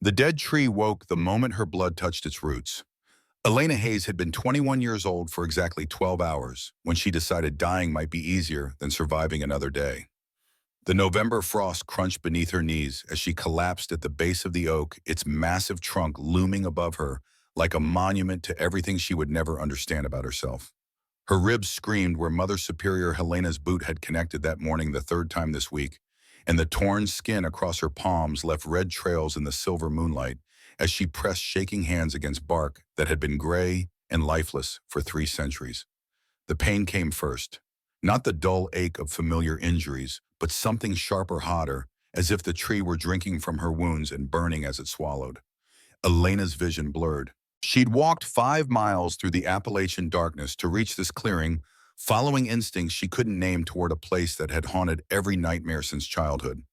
The dead tree woke the moment her blood touched its roots. Elena Hayes had been 21 years old for exactly 12 hours when she decided dying might be easier than surviving another day. The November frost crunched beneath her knees as she collapsed at the base of the oak, its massive trunk looming above her like a monument to everything she would never understand about herself. Her ribs screamed where Mother Superior Helena's boot had connected that morning the third time this week, and the torn skin across her palms left red trails in the silver moonlight as she pressed shaking hands against bark that had been gray and lifeless for 3 centuries. The pain came first, not the dull ache of familiar injuries, but something sharper, hotter, as if the tree were drinking from her wounds and burning as it swallowed. Elena's vision blurred. She'd walked 5 miles through the Appalachian darkness to reach this clearing, following instincts she couldn't name toward a place that had haunted every nightmare since childhood.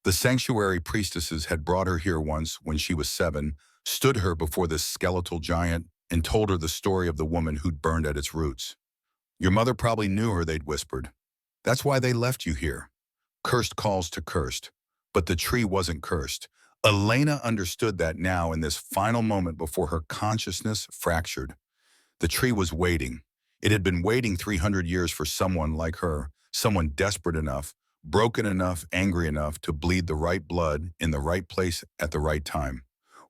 The sanctuary priestesses had brought her here once when she was 7, stood her before this skeletal giant, and told her the story of the woman who'd burned at its roots. Your mother probably knew her, they'd whispered. That's why they left you here. Cursed calls to cursed. But the tree wasn't cursed. Elena understood that now in this final moment before her consciousness fractured. The tree was waiting. It had been waiting 300 years for someone like her, someone desperate enough, broken enough, angry enough to bleed the right blood in the right place at the right time.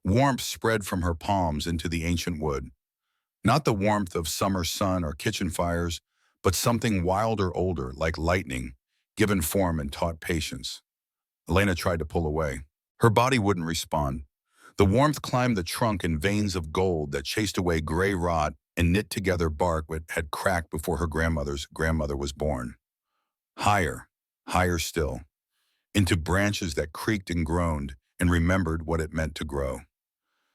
Warmth spread from her palms into the ancient wood. Not the warmth of summer sun or kitchen fires, but something wilder, older, like lightning, given form and taught patience. Elena tried to pull away. Her body wouldn't respond. The warmth climbed the trunk in veins of gold that chased away gray rot and knit together bark that had cracked before her grandmother's grandmother was born. Higher, higher still, into branches that creaked and groaned and remembered what it meant to grow.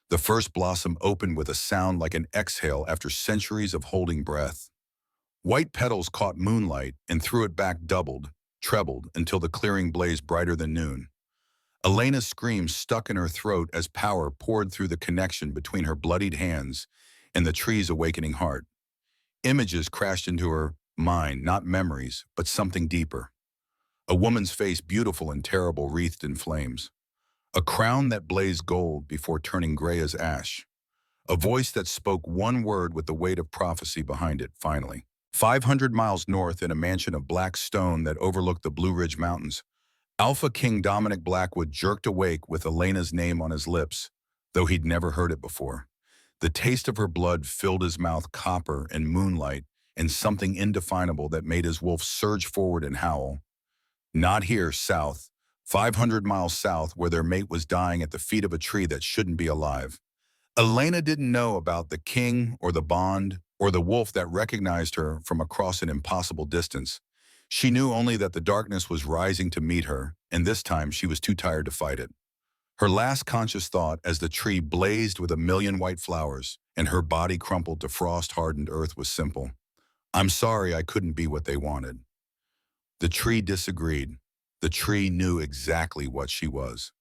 The first blossom opened with a sound like an exhale after centuries of holding breath. White petals caught moonlight and threw it back doubled, trebled, until the clearing blazed brighter than noon. Elena's scream stuck in her throat as power poured through the connection between her bloodied hands and the tree's awakening heart. Images crashed into her mind, not memories, but something deeper. A woman's face, beautiful and terrible, wreathed in flames. A crown that blazed gold before turning gray as ash. A voice that spoke one word with the weight of prophecy behind it, finally. 500 miles north in a mansion of black stone that overlooked the Blue Ridge Mountains, AlphaKing Dominic Blackwood jerked awake with Elena's name on his lips, though he'd never heard it before. The taste of her blood filled his mouth, copper and moonlight, and something indefinable that made his wolf surge forward and howl. Not here, south. 500 miles south, where their mate was dying at the feet of a tree that shouldn't be alive. Elena didn't know about the king or the bond or the wolf that recognized her from across an impossible distance. She knew only that the darkness was rising to meet her, and this time she was too tired to fight it. Her last conscious thought as the tree blazed with a million white flowers and her body crumpled to frost-hardened earth was simple. I'm sorry I couldn't be what they wanted. The tree disagreed. The tree knew exactly what she was.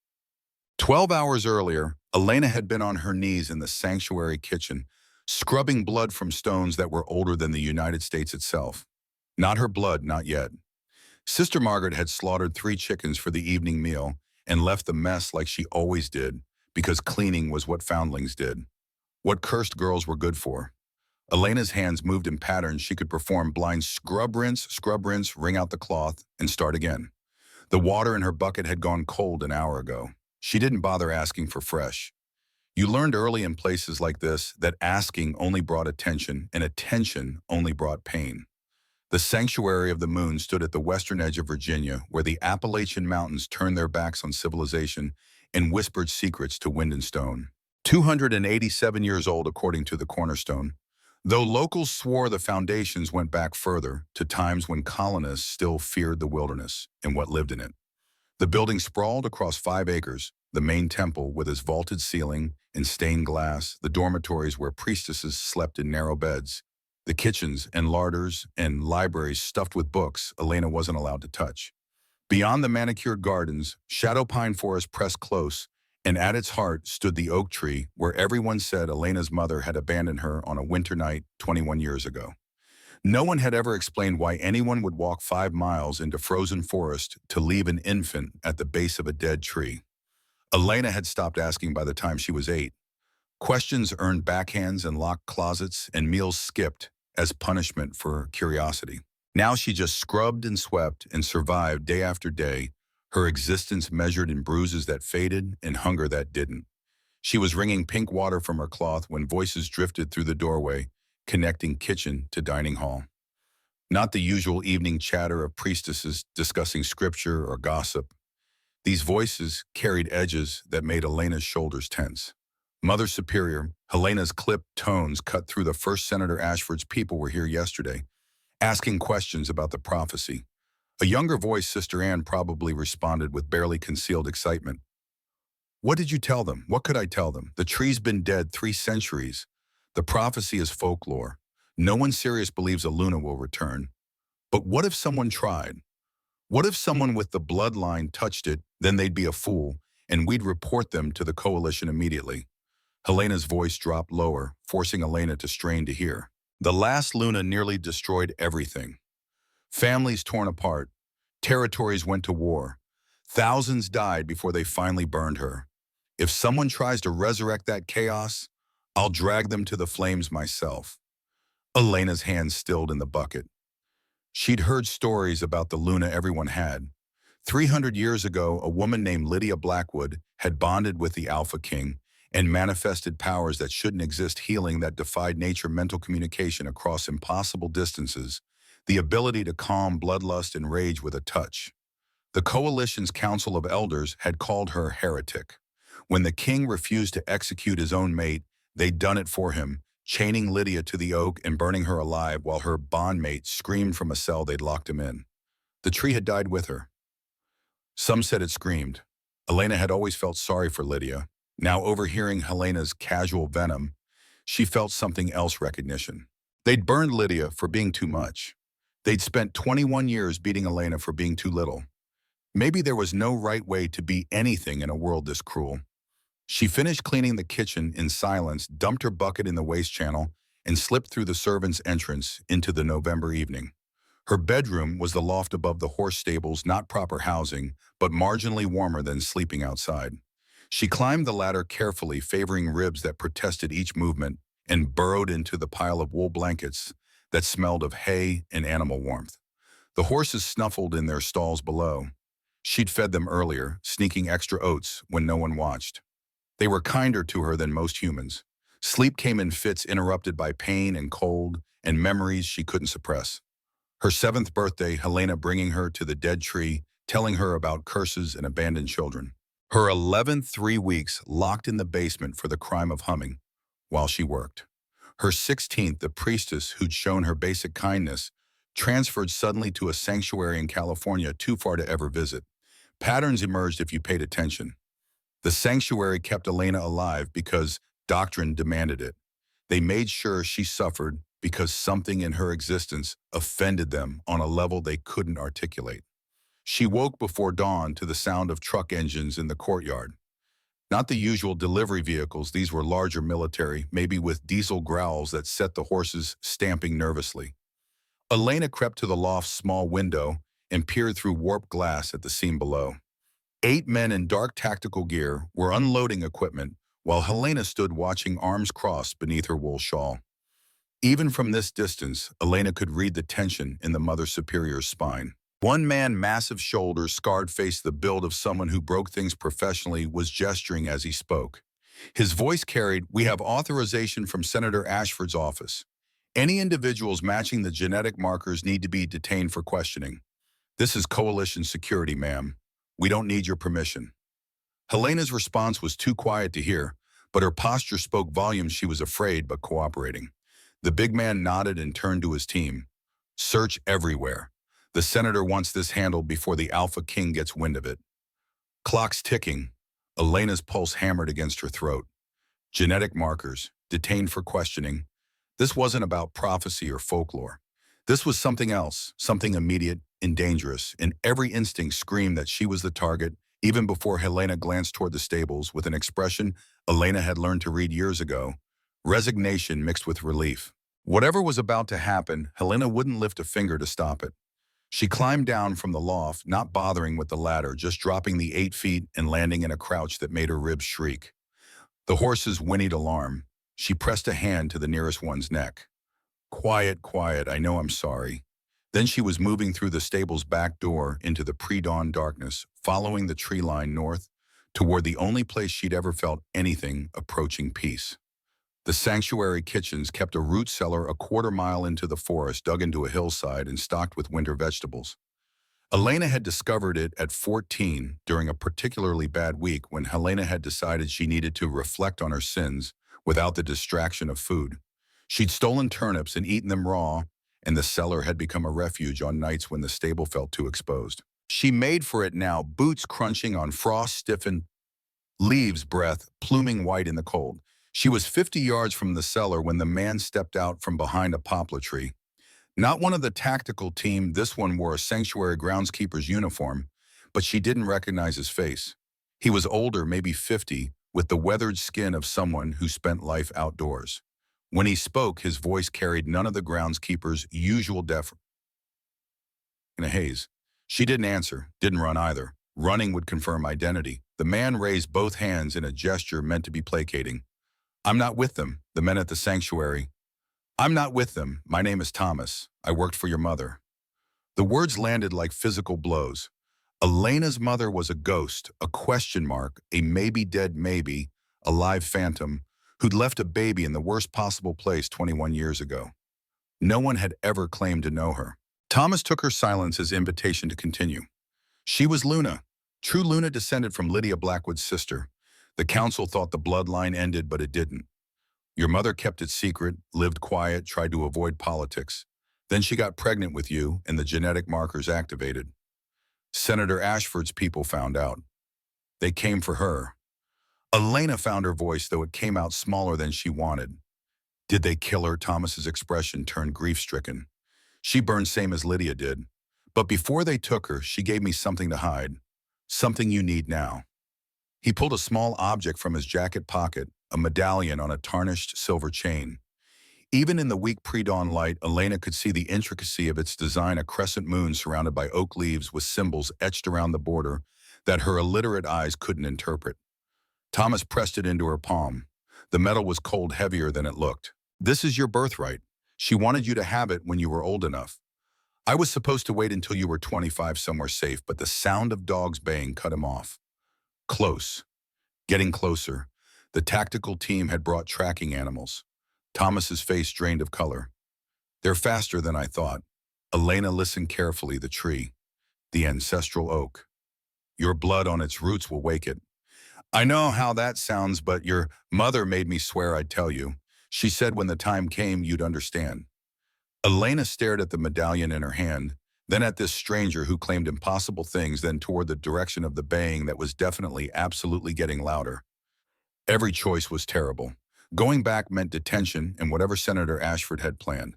12 hours earlier, Elena had been on her knees in the sanctuary kitchen, scrubbing blood from stones that were older than the United States itself. Not her blood, not yet. Sister Margaret had slaughtered 3 chickens for the evening meal and left the mess like she always did, because cleaning was what foundlings did, what cursed girls were good for. Elena's hands moved in patterns she could perform blind scrub, rinse, wring out the cloth, and start again. The water in her bucket had gone cold an hour ago. She didn't bother asking for fresh. You learned early in places like this that asking only brought attention, and attention only brought pain. The Sanctuary of the Moon stood at the western edge of Virginia, where the Appalachian Mountains turned their backs on civilization and whispered secrets to wind and stone. 287 years old, according to the cornerstone, though locals swore the foundations went back further, to times when colonists still feared the wilderness and what lived in it. The building sprawled across 5 acres, the main temple with its vaulted ceiling and stained glass, the dormitories where priestesses slept in narrow beds, the kitchens and larders and libraries stuffed with books Elena wasn't allowed to touch. Beyond the manicured gardens, shadow pine forest pressed close, and at its heart stood the oak tree where everyone said Elena's mother had abandoned her on a winter night 21 years ago. No one had ever explained why anyone would walk 5 miles into frozen forest to leave an infant at the base of a dead tree. Elena had stopped asking by the time she was 8. Questions earned backhands in locked closets and meals skipped as punishment for curiosity. Now she just scrubbed and swept and survived day after day, her existence measured in bruises that faded and hunger that didn't. She was wringing pink water from her cloth when voices drifted through the doorway, connecting kitchen to dining hall. Not the usual evening chatter of priestesses discussing scripture or gossip. These voices carried edges that made Elena's shoulders tense. Mother Superior, Helena's clipped tones cut through the first Senator Ashford's people were here yesterday, asking questions about the prophecy. A younger voice, Sister Anne, probably responded with barely concealed excitement. What did you tell them? What could I tell them? The tree's been dead 3 centuries. The prophecy is folklore. No one serious believes a Luna will return. But what if someone tried? What if someone with the bloodline touched it, then they'd be a fool, and we'd report them to the coalition immediately? Helena's voice dropped lower, forcing Elena to strain to hear. The last Luna nearly destroyed everything. Families torn apart. Territories went to war. Thousands died before they finally burned her. If someone tries to resurrect that chaos, I'll drag them to the flames myself. Elena's hands stilled in the bucket. She'd heard stories about the Luna everyone had. 300 years ago, a woman named Lydia Blackwood had bonded with the AlphaKing and manifested powers that shouldn't exist, healing that defied nature, mental communication across impossible distances, the ability to calm bloodlust and rage with a touch. The coalition's council of elders had called her heretic. When the king refused to execute his own mate, they'd done it for him, chaining Lydia to the oak and burning her alive while her bondmate screamed from a cell they'd locked him in. The tree had died with her. Some said it screamed. Elena had always felt sorry for Lydia. Now, overhearing Helena's casual venom, she felt something else: recognition. They'd burned Lydia for being too much. They'd spent 21 years beating Elena for being too little. Maybe there was no right way to be anything in a world this cruel. She finished cleaning the kitchen in silence, dumped her bucket in the waste channel, and slipped through the servants' entrance into the November evening. Her bedroom was the loft above the horse stables, not proper housing, but marginally warmer than sleeping outside. She climbed the ladder carefully, favoring ribs that protested each movement, and burrowed into the pile of wool blankets that smelled of hay and animal warmth. The horses snuffled in their stalls below. She'd fed them earlier, sneaking extra oats when no one watched. They were kinder to her than most humans. Sleep came in fits interrupted by pain and cold and memories she couldn't suppress. Her 7th birthday, Helena bringing her to the dead tree, telling her about curses and abandoned children. Her 11th 3 weeks locked in the basement for the crime of humming while she worked. Her 16th, the priestess who'd shown her basic kindness, transferred suddenly to a sanctuary in California too far to ever visit. Patterns emerged if you paid attention. The sanctuary kept Elena alive because doctrine demanded it. They made sure she suffered because something in her existence offended them on a level they couldn't articulate. She woke before dawn to the sound of truck engines in the courtyard. Not the usual delivery vehicles, these were larger military, maybe with diesel growls that set the horses stamping nervously. Elena crept to the loft's small window and peered through warped glass at the scene below. 8 men in dark tactical gear were unloading equipment while Helena stood watching, arms crossed beneath her wool shawl. Even from this distance, Elena could read the tension in the Mother Superior's spine. One man, massive shoulders, scarred face, the build of someone who broke things professionally, was gesturing as he spoke. His voice carried, "We have authorization from Senator Ashford's office. Any individuals matching the genetic markers need to be detained for questioning. This is coalition security, ma'am. We don't need your permission." Helena's response was too quiet to hear, but her posture spoke volumes. She was afraid but cooperating. The big man nodded and turned to his team. "Search everywhere. The senator wants this handled before the AlphaKing gets wind of it." Clocks ticking. Elena's pulse hammered against her throat. Genetic markers, detained for questioning. This wasn't about prophecy or folklore. This was something else, something immediate and dangerous, and every instinct screamed that she was the target, even before Helena glanced toward the stables with an expression Elena had learned to read years ago: resignation mixed with relief. Whatever was about to happen, Helena wouldn't lift a finger to stop it. She climbed down from the loft, not bothering with the ladder, just dropping the 8 feet and landing in a crouch that made her ribs shriek. The horses whinnied alarm. She pressed a hand to the nearest one's neck. Quiet, quiet, I know I'm sorry. Then she was moving through the stable's back door into the pre-dawn darkness, following the tree line north, toward the only place she'd ever felt anything approaching peace. The sanctuary kitchens kept a root cellar a quarter-mile into the forest, dug into a hillside and stocked with winter vegetables. Elena had discovered it at 14 during a particularly bad week when Helena had decided she needed to reflect on her sins without the distraction of food. She'd stolen turnips and eaten them raw, and the cellar had become a refuge on nights when the stable felt too exposed. She made for it now, boots crunching on frost-stiffened leaves, breath pluming white in the cold. She was 50 yards from the cellar when the man stepped out from behind a poplar tree. Not one of the tactical team, this one wore a sanctuary groundskeeper's uniform, but she didn't recognize his face. He was older, maybe 50, with the weathered skin of someone who spent life outdoors. When he spoke, his voice carried none of the groundskeeper's usual deference. In a haze. She didn't answer, didn't run either. Running would confirm identity. The man raised both hands in a gesture meant to be placating. I'm not with them, the men at the sanctuary. I'm not with them. My name is Thomas. I worked for your mother. The words landed like physical blows. Elena's mother was a ghost, a question mark, a maybe dead maybe, a live phantom, who'd left a baby in the worst possible place 21 years ago. No one had ever claimed to know her. Thomas took her silence as invitation to continue. She was Luna. True Luna descended from Lydia Blackwood's sister. The council thought the bloodline ended, but it didn't. Your mother kept it secret, lived quiet, tried to avoid politics. Then she got pregnant with you, and the genetic markers activated. Senator Ashford's people found out. They came for her. Elena found her voice, though it came out smaller than she wanted. Did they kill her? Thomas's expression turned grief-stricken. She burned same as Lydia did. But before they took her, she gave me something to hide. Something you need now. He pulled a small object from his jacket pocket, a medallion on a tarnished silver chain. Even in the weak pre-dawn light, Elena could see the intricacy of its design, a crescent moon surrounded by oak leaves with symbols etched around the border that her illiterate eyes couldn't interpret. Thomas pressed it into her palm. The metal was cold, heavier than it looked. This is your birthright. She wanted you to have it when you were old enough. I was supposed to wait until you were 25 somewhere safe, but the sound of dogs baying cut him off. Close. Getting closer. The tactical team had brought tracking animals. Thomas's face drained of color. They're faster than I thought. Elena listened carefully. The tree. The ancestral oak. Your blood on its roots will wake it. I know how that sounds, but your mother made me swear I'd tell you. She said when the time came, you'd understand. Elena stared at the medallion in her hand, then at this stranger who claimed impossible things, then toward the direction of the baying that was definitely, absolutely getting louder. Every choice was terrible. Going back meant detention and whatever Senator Ashford had planned.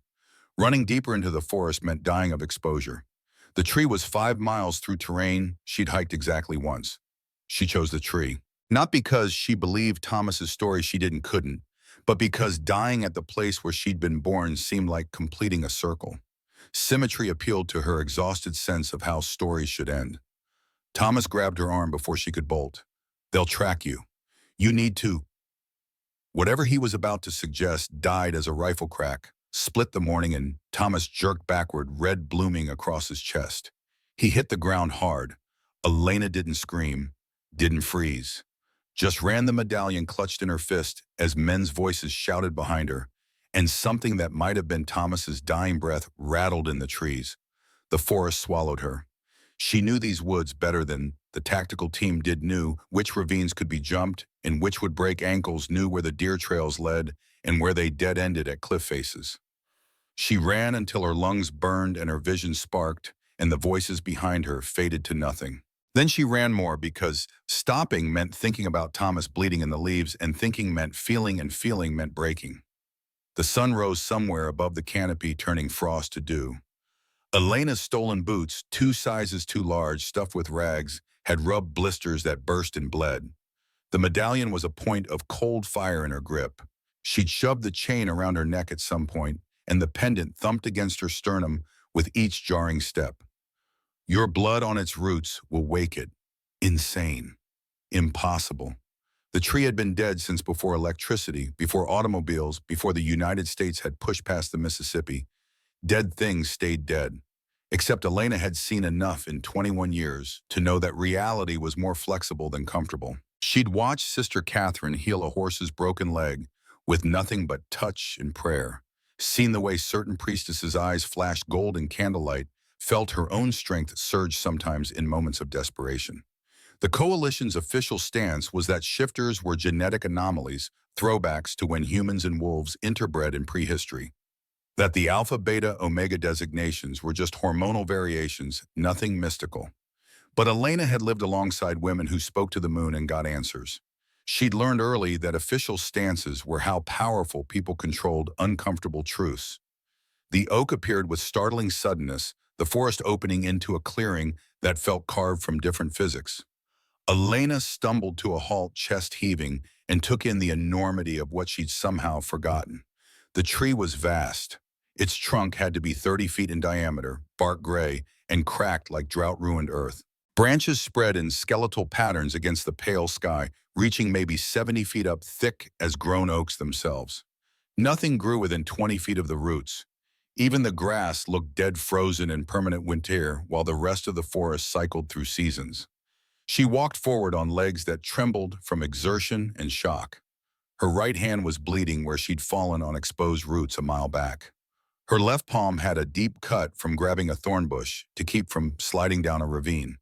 Running deeper into the forest meant dying of exposure. The tree was 5 miles through terrain she'd hiked exactly once. She chose the tree. Not because she believed Thomas's story she couldn't, but because dying at the place where she'd been born seemed like completing a circle. Symmetry appealed to her exhausted sense of how stories should end. Thomas grabbed her arm before she could bolt. They'll track you. You need to. Whatever he was about to suggest died as a rifle crack, split the morning, and Thomas jerked backward, red blooming across his chest. He hit the ground hard. Elena didn't scream, didn't freeze. Just ran the medallion clutched in her fist as men's voices shouted behind her, and something that might have been Thomas's dying breath rattled in the trees. The forest swallowed her. She knew these woods better than the tactical team knew which ravines could be jumped and which would break ankles, knew where the deer trails led and where they dead-ended at cliff faces. She ran until her lungs burned and her vision sparked, and the voices behind her faded to nothing. Then she ran more because stopping meant thinking about Thomas bleeding in the leaves, and thinking meant feeling, and feeling meant breaking. The sun rose somewhere above the canopy, turning frost to dew. Elena's stolen boots, 2 sizes too large, stuffed with rags, had rubbed blisters that burst and bled. The medallion was a point of cold fire in her grip. She'd shoved the chain around her neck at some point, and the pendant thumped against her sternum with each jarring step. Your blood on its roots will wake it. Insane. Impossible. The tree had been dead since before electricity, before automobiles, before the United States had pushed past the Mississippi. Dead things stayed dead. Except Elena had seen enough in 21 years to know that reality was more flexible than comfortable. She'd watched Sister Catherine heal a horse's broken leg with nothing but touch and prayer, seen the way certain priestesses' eyes flashed gold in candlelight, felt her own strength surge sometimes in moments of desperation. The coalition's official stance was that shifters were genetic anomalies, throwbacks to when humans and wolves interbred in prehistory. That the alpha, beta, omega designations were just hormonal variations, nothing mystical. But Elena had lived alongside women who spoke to the moon and got answers. She'd learned early that official stances were how powerful people controlled uncomfortable truths. The oak appeared with startling suddenness, the forest opening into a clearing that felt carved from different physics. Elena stumbled to a halt, chest heaving, and took in the enormity of what she'd somehow forgotten. The tree was vast. Its trunk had to be 30 feet in diameter, bark gray, and cracked like drought-ruined earth. Branches spread in skeletal patterns against the pale sky, reaching maybe 70 feet up, thick as grown oaks themselves. Nothing grew within 20 feet of the roots. Even the grass looked dead, frozen in permanent winter, while the rest of the forest cycled through seasons. She walked forward on legs that trembled from exertion and shock. Her right hand was bleeding where she'd fallen on exposed roots a mile back. Her left palm had a deep cut from grabbing a thorn bush to keep from sliding down a ravine.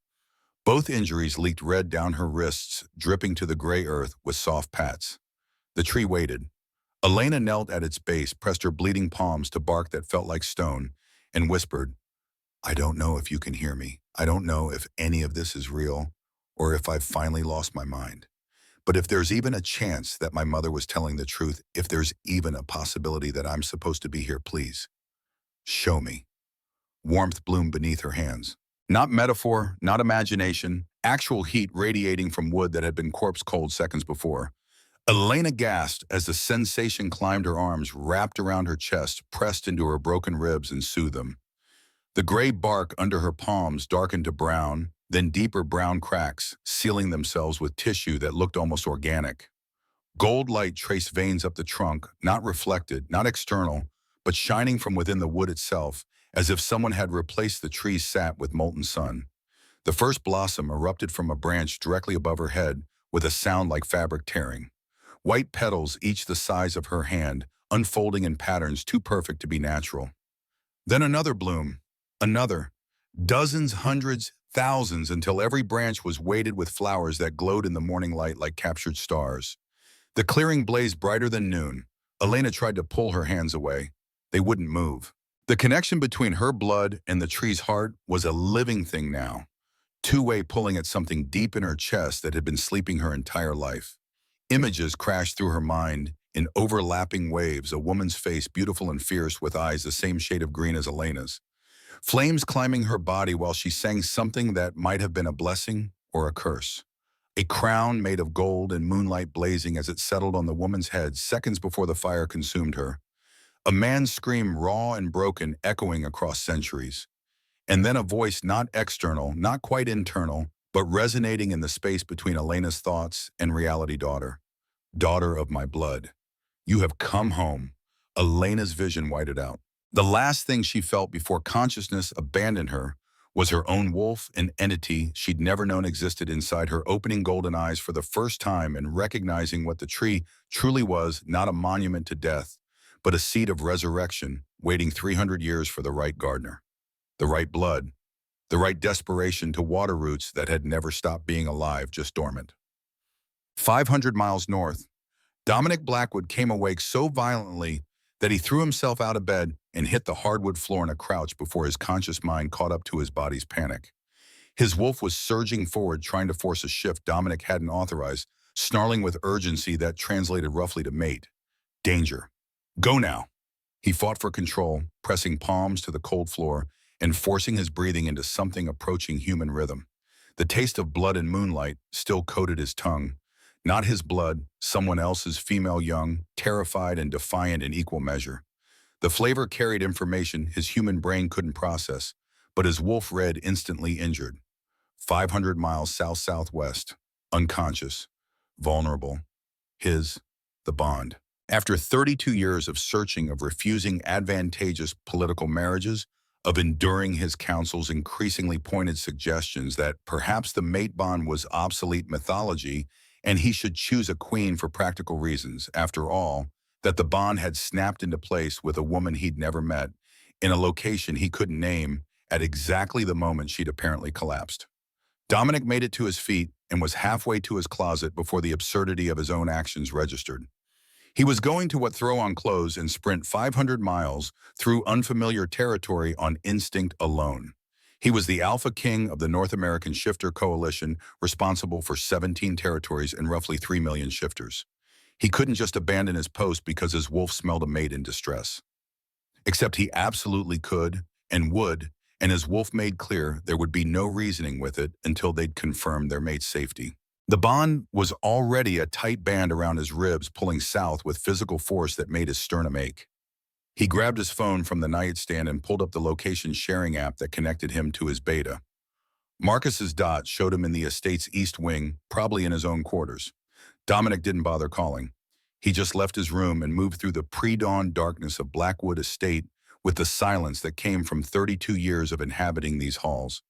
Both injuries leaked red down her wrists, dripping to the gray earth with soft pats. The tree waited. Elena knelt at its base, pressed her bleeding palms to bark that felt like stone, and whispered, "I don't know if you can hear me. I don't know if any of this is real, or if I've finally lost my mind. But if there's even a chance that my mother was telling the truth, if there's even a possibility that I'm supposed to be here, please, show me." Warmth bloomed beneath her hands. Not metaphor, not imagination, actual heat radiating from wood that had been corpse cold seconds before. Elena gasped as the sensation climbed her arms, wrapped around her chest, pressed into her broken ribs and soothed them. The gray bark under her palms darkened to brown, then deeper brown cracks, sealing themselves with tissue that looked almost organic. Gold light traced veins up the trunk, not reflected, not external, but shining from within the wood itself, as if someone had replaced the tree's sap with molten sun. The first blossom erupted from a branch directly above her head, with a sound like fabric tearing. White petals, each the size of her hand, unfolding in patterns too perfect to be natural. Then another bloom, another, dozens, hundreds, thousands, until every branch was weighted with flowers that glowed in the morning light like captured stars. The clearing blazed brighter than noon. Elena tried to pull her hands away. They wouldn't move. The connection between her blood and the tree's heart was a living thing now, two-way pulling at something deep in her chest that had been sleeping her entire life. Images crashed through her mind in overlapping waves, a woman's face beautiful and fierce with eyes the same shade of green as Elena's. Flames climbing her body while she sang something that might have been a blessing or a curse. A crown made of gold and moonlight blazing as it settled on the woman's head seconds before the fire consumed her. A man's scream, raw and broken, echoing across centuries. And then a voice not external, not quite internal, but resonating in the space between Elena's thoughts and reality. Daughter. Daughter of my blood. You have come home. Elena's vision whited out. The last thing she felt before consciousness abandoned her was her own wolf, an entity she'd never known existed inside her, opening golden eyes for the first time and recognizing what the tree truly was, not a monument to death, but a seed of resurrection, waiting 300 years for the right gardener, the right blood, the right desperation to water roots that had never stopped being alive, just dormant. 500 miles north, Dominic Blackwood came awake so violently that he threw himself out of bed and hit the hardwood floor in a crouch before his conscious mind caught up to his body's panic. His wolf was surging forward, trying to force a shift Dominic hadn't authorized, snarling with urgency that translated roughly to mate. Danger. Go now. He fought for control, pressing palms to the cold floor and forcing his breathing into something approaching human rhythm. The taste of blood and moonlight still coated his tongue. Not his blood, someone else's female young, terrified and defiant in equal measure. The flavor carried information his human brain couldn't process, but his wolf red instantly injured. 500 miles south-southwest, unconscious, vulnerable. The bond. After 32 years of searching, of refusing advantageous political marriages, of enduring his counsel's increasingly pointed suggestions that perhaps the mate bond was obsolete mythology and he should choose a queen for practical reasons, after all, that the bond had snapped into place with a woman he'd never met, in a location he couldn't name, at exactly the moment she'd apparently collapsed. Dominic made it to his feet and was halfway to his closet before the absurdity of his own actions registered. He was going to throw on clothes and sprint 500 miles through unfamiliar territory on instinct alone. He was the Alpha King of the North American Shifter Coalition, responsible for 17 territories and roughly 3 million shifters. He couldn't just abandon his post because his wolf smelled a mate in distress. Except he absolutely could and would, and his wolf made clear there would be no reasoning with it until they'd confirmed their mate's safety. The bond was already a tight band around his ribs, pulling south with physical force that made his sternum ache. He grabbed his phone from the nightstand and pulled up the location sharing app that connected him to his beta. Marcus's dot showed him in the estate's east wing, probably in his own quarters. Dominic didn't bother calling. He just left his room and moved through the pre-dawn darkness of Blackwood Estate with the silence that came from 32 years of inhabiting these halls.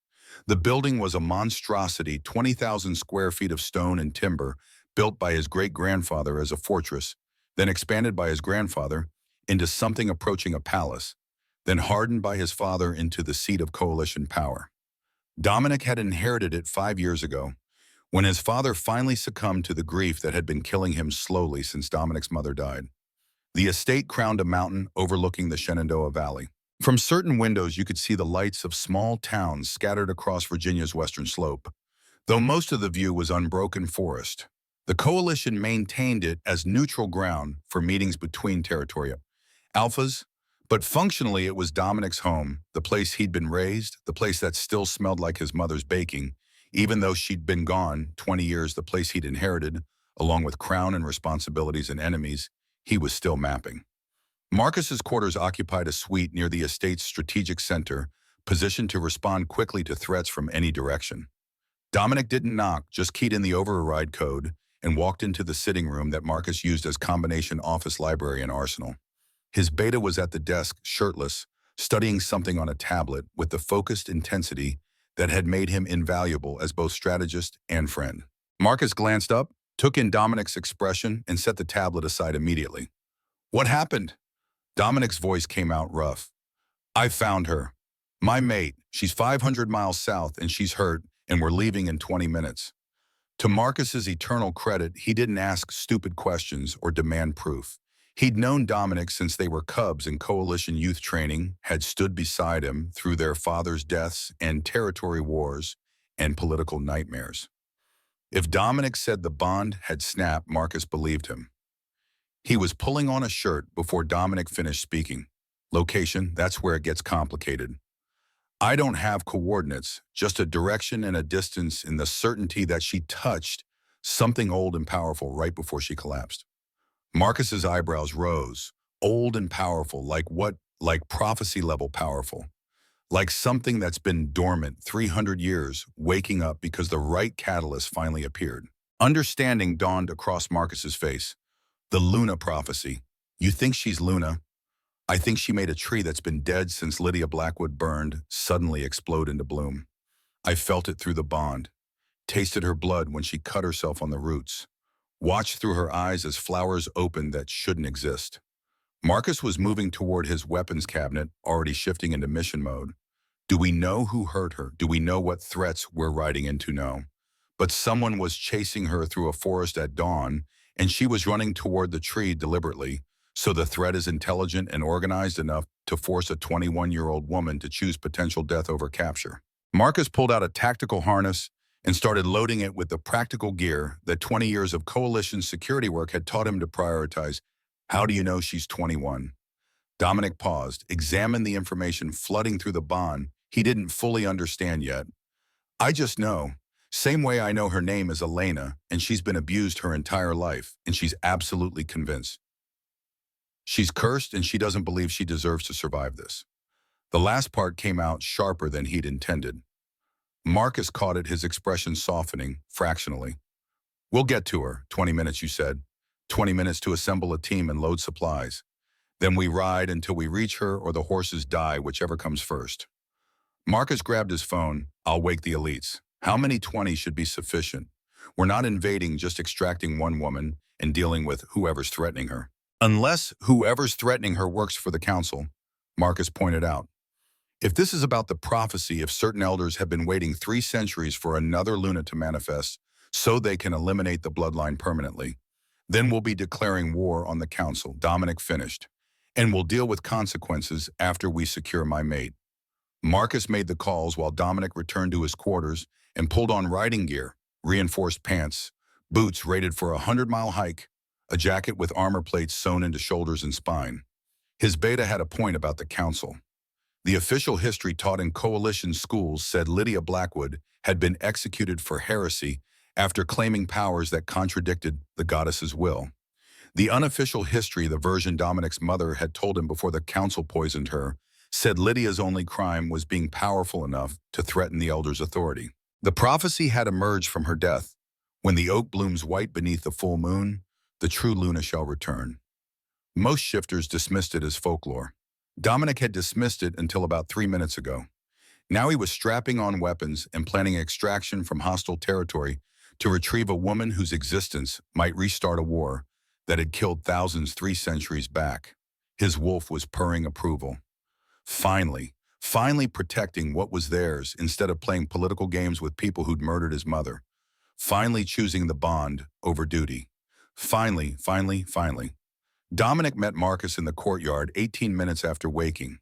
The building was a monstrosity, 20,000 square feet of stone and timber, built by his great-grandfather as a fortress, then expanded by his grandfather into something approaching a palace, then hardened by his father into the seat of coalition power. Dominic had inherited it 5 years ago, when his father finally succumbed to the grief that had been killing him slowly since Dominic's mother died. The estate crowned a mountain overlooking the Shenandoah Valley. From certain windows, you could see the lights of small towns scattered across Virginia's western slope. Though most of the view was unbroken forest, the coalition maintained it as neutral ground for meetings between territory alphas, but functionally it was Dominic's home, the place he'd been raised, the place that still smelled like his mother's baking, even though she'd been gone 20 years, the place he'd inherited, along with crown and responsibilities and enemies, he was still mapping. Marcus's quarters occupied a suite near the estate's strategic center, positioned to respond quickly to threats from any direction. Dominic didn't knock, just keyed in the override code and walked into the sitting room that Marcus used as combination office, library, and arsenal. His beta was at the desk, shirtless, studying something on a tablet with the focused intensity that had made him invaluable as both strategist and friend. Marcus glanced up, took in Dominic's expression, and set the tablet aside immediately. "What happened?" Dominic's voice came out rough. "I found her. My mate. She's 500 miles south and she's hurt, and we're leaving in 20 minutes. To Marcus's eternal credit, he didn't ask stupid questions or demand proof. He'd known Dominic since they were cubs in coalition youth training, had stood beside him through their fathers' deaths and territory wars and political nightmares. If Dominic said the bond had snapped, Marcus believed him. He was pulling on a shirt before Dominic finished speaking. "Location, that's where it gets complicated. I don't have coordinates, just a direction and a distance and the certainty that she touched something old and powerful right before she collapsed." Marcus's eyebrows rose. Old and powerful, like what? Like prophecy-level powerful. Like something that's been dormant 300 years, waking up because the right catalyst finally appeared. Understanding dawned across Marcus's face. "The Luna prophecy. You think she's Luna? I think she made a tree that's been dead since Lydia Blackwood burned suddenly explode into bloom. I felt it through the bond, tasted her blood when she cut herself on the roots, watched through her eyes as flowers opened that shouldn't exist." Marcus was moving toward his weapons cabinet, already shifting into mission mode. Do we know who hurt her? Do we know what threats we're riding into? No. But someone was chasing her through a forest at dawn, and she was running toward the tree deliberately, so the threat is intelligent and organized enough to force a 21-year-old woman to choose potential death over capture. Marcus pulled out a tactical harness and started loading it with the practical gear that 20 years of coalition security work had taught him to prioritize. "How do you know she's 21? Dominic paused, examined the information flooding through the bond he didn't fully understand yet. "I just know. Same way I know her name is Elena, and she's been abused her entire life, and she's absolutely convinced. She's cursed, and she doesn't believe she deserves to survive this." The last part came out sharper than he'd intended. Marcus caught it, his expression softening, fractionally. We'll get to her, 20 minutes, you said. 20 minutes to assemble a team and load supplies. Then we ride until we reach her or the horses die, whichever comes first. Marcus grabbed his phone. I'll wake the elites. How many 20 should be sufficient? We're not invading, just extracting one woman and dealing with whoever's threatening her. Unless whoever's threatening her works for the council, Marcus pointed out. If this is about the prophecy, if certain elders have been waiting 3 centuries for another Luna to manifest so they can eliminate the bloodline permanently, then we'll be declaring war on the council, Dominic finished, and we'll deal with consequences after we secure my mate. Marcus made the calls while Dominic returned to his quarters and pulled on riding gear, reinforced pants, boots rated for a 100-mile hike, a jacket with armor plates sewn into shoulders and spine. His beta had a point about the council. The official history taught in coalition schools said Lydia Blackwood had been executed for heresy after claiming powers that contradicted the goddess's will. The unofficial history, the version Dominic's mother had told him before the council poisoned her, said Lydia's only crime was being powerful enough to threaten the elder's authority. The prophecy had emerged from her death. When the oak blooms white beneath the full moon, the true Luna shall return. Most shifters dismissed it as folklore. Dominic had dismissed it until about 3 minutes ago. Now he was strapping on weapons and planning extraction from hostile territory to retrieve a woman whose existence might restart a war that had killed thousands 3 centuries back. His wolf was purring approval. Finally protecting what was theirs instead of playing political games with people who'd murdered his mother. Finally choosing the bond over duty. Finally. Dominic met Marcus in the courtyard 18 minutes after waking.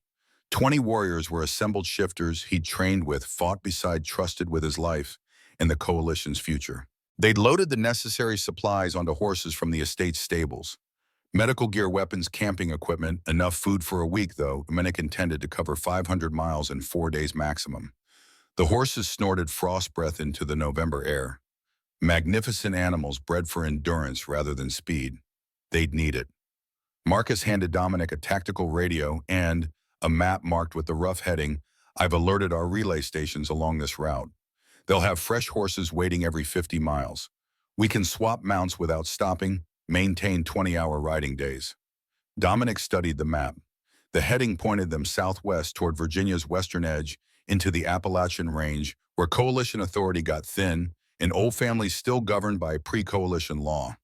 20 warriors were assembled shifters he'd trained with, fought beside, trusted with his life and the coalition's future. They'd loaded the necessary supplies onto horses from the estate's stables. Medical gear, weapons, camping equipment, enough food for a week, though. Dominic intended to cover 500 miles in 4 days maximum. The horses snorted frost breath into the November air. Magnificent animals bred for endurance rather than speed. They'd need it. Marcus handed Dominic a tactical radio and a map marked with the rough heading, I've alerted our relay stations along this route. They'll have fresh horses waiting every 50 miles. We can swap mounts without stopping, maintain 20-hour riding days. Dominic studied the map. The heading pointed them southwest toward Virginia's western edge into the Appalachian Range, where coalition authority got thin and old families still governed by pre-coalition law.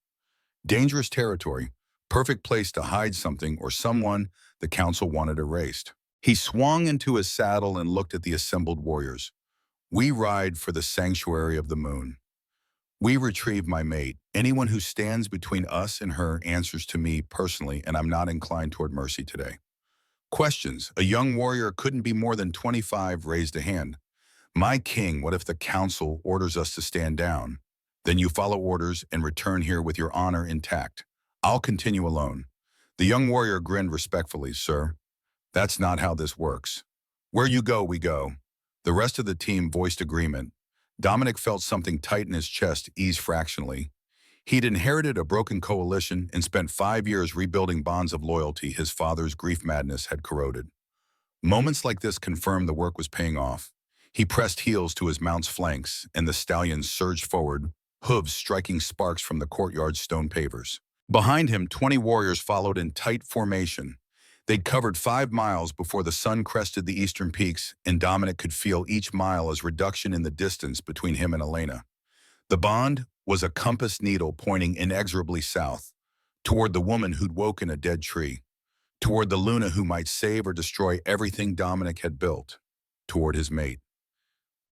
Dangerous territory. Perfect place to hide something or someone the council wanted erased. He swung into his saddle and looked at the assembled warriors. We ride for the sanctuary of the moon. We retrieve my mate. Anyone who stands between us and her answers to me personally, and I'm not inclined toward mercy today. Questions. A young warrior, couldn't be more than 25, raised a hand. My king, what if the council orders us to stand down? Then you follow orders and return here with your honor intact. I'll continue alone. The young warrior grinned respectfully. Sir, that's not how this works. Where you go, we go. The rest of the team voiced agreement. Dominic felt something tight in his chest ease fractionally. He'd inherited a broken coalition and spent 5 years rebuilding bonds of loyalty his father's grief madness had corroded. Moments like this confirmed the work was paying off. He pressed heels to his mount's flanks, and the stallions surged forward, hooves striking sparks from the courtyard's stone pavers. Behind him, 20 warriors followed in tight formation. They'd covered 5 miles before the sun crested the eastern peaks, and Dominic could feel each mile as reduction in the distance between him and Elena. The bond was a compass needle pointing inexorably south, toward the woman who'd woken a dead tree, toward the Luna who might save or destroy everything Dominic had built, toward his mate.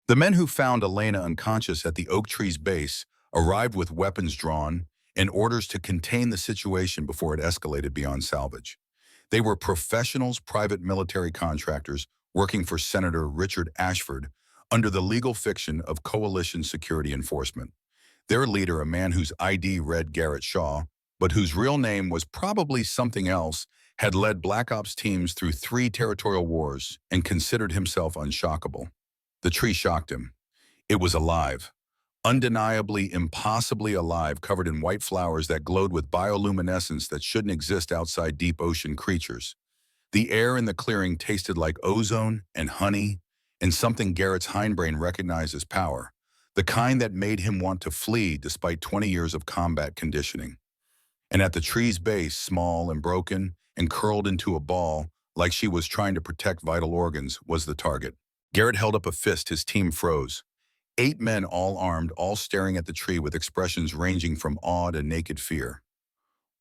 The men who found Elena unconscious at the oak tree's base arrived with weapons drawn and orders to contain the situation before it escalated beyond salvage. They were professionals, private military contractors working for Senator Richard Ashford under the legal fiction of coalition security enforcement. Their leader, a man whose ID read Garrett Shaw, but whose real name was probably something else, had led Black Ops teams through 3 territorial wars and considered himself unshockable. The tree shocked him. It was alive. Undeniably, impossibly alive, covered in white flowers that glowed with bioluminescence that shouldn't exist outside deep ocean creatures. The air in the clearing tasted like ozone and honey and something Garrett's hindbrain recognized as power, the kind that made him want to flee despite 20 years of combat conditioning. And at the tree's base, small and broken and curled into a ball, like she was trying to protect vital organs, was the target. Garrett held up a fist. His team froze. 8 men, all armed, all staring at the tree with expressions ranging from awe to naked fear.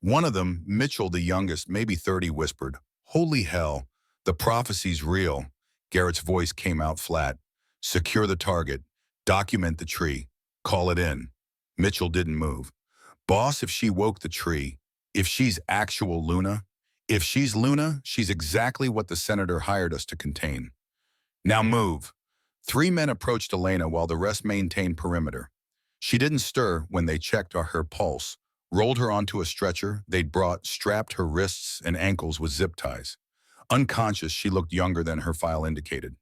One of them, Mitchell, the youngest, maybe 30, whispered, "Holy hell, the prophecy's real." Garrett's voice came out flat. "Secure the target. Document the tree. Call it in." Mitchell didn't move. "Boss, if she woke the tree, if she's actual Luna, if she's Luna, she's exactly what the senator hired us to contain. Now move." 3 men approached Elena while the rest maintained perimeter. She didn't stir when they checked her pulse, rolled her onto a stretcher they'd brought, strapped her wrists and ankles with zip ties. Unconscious, she looked younger than her file indicated.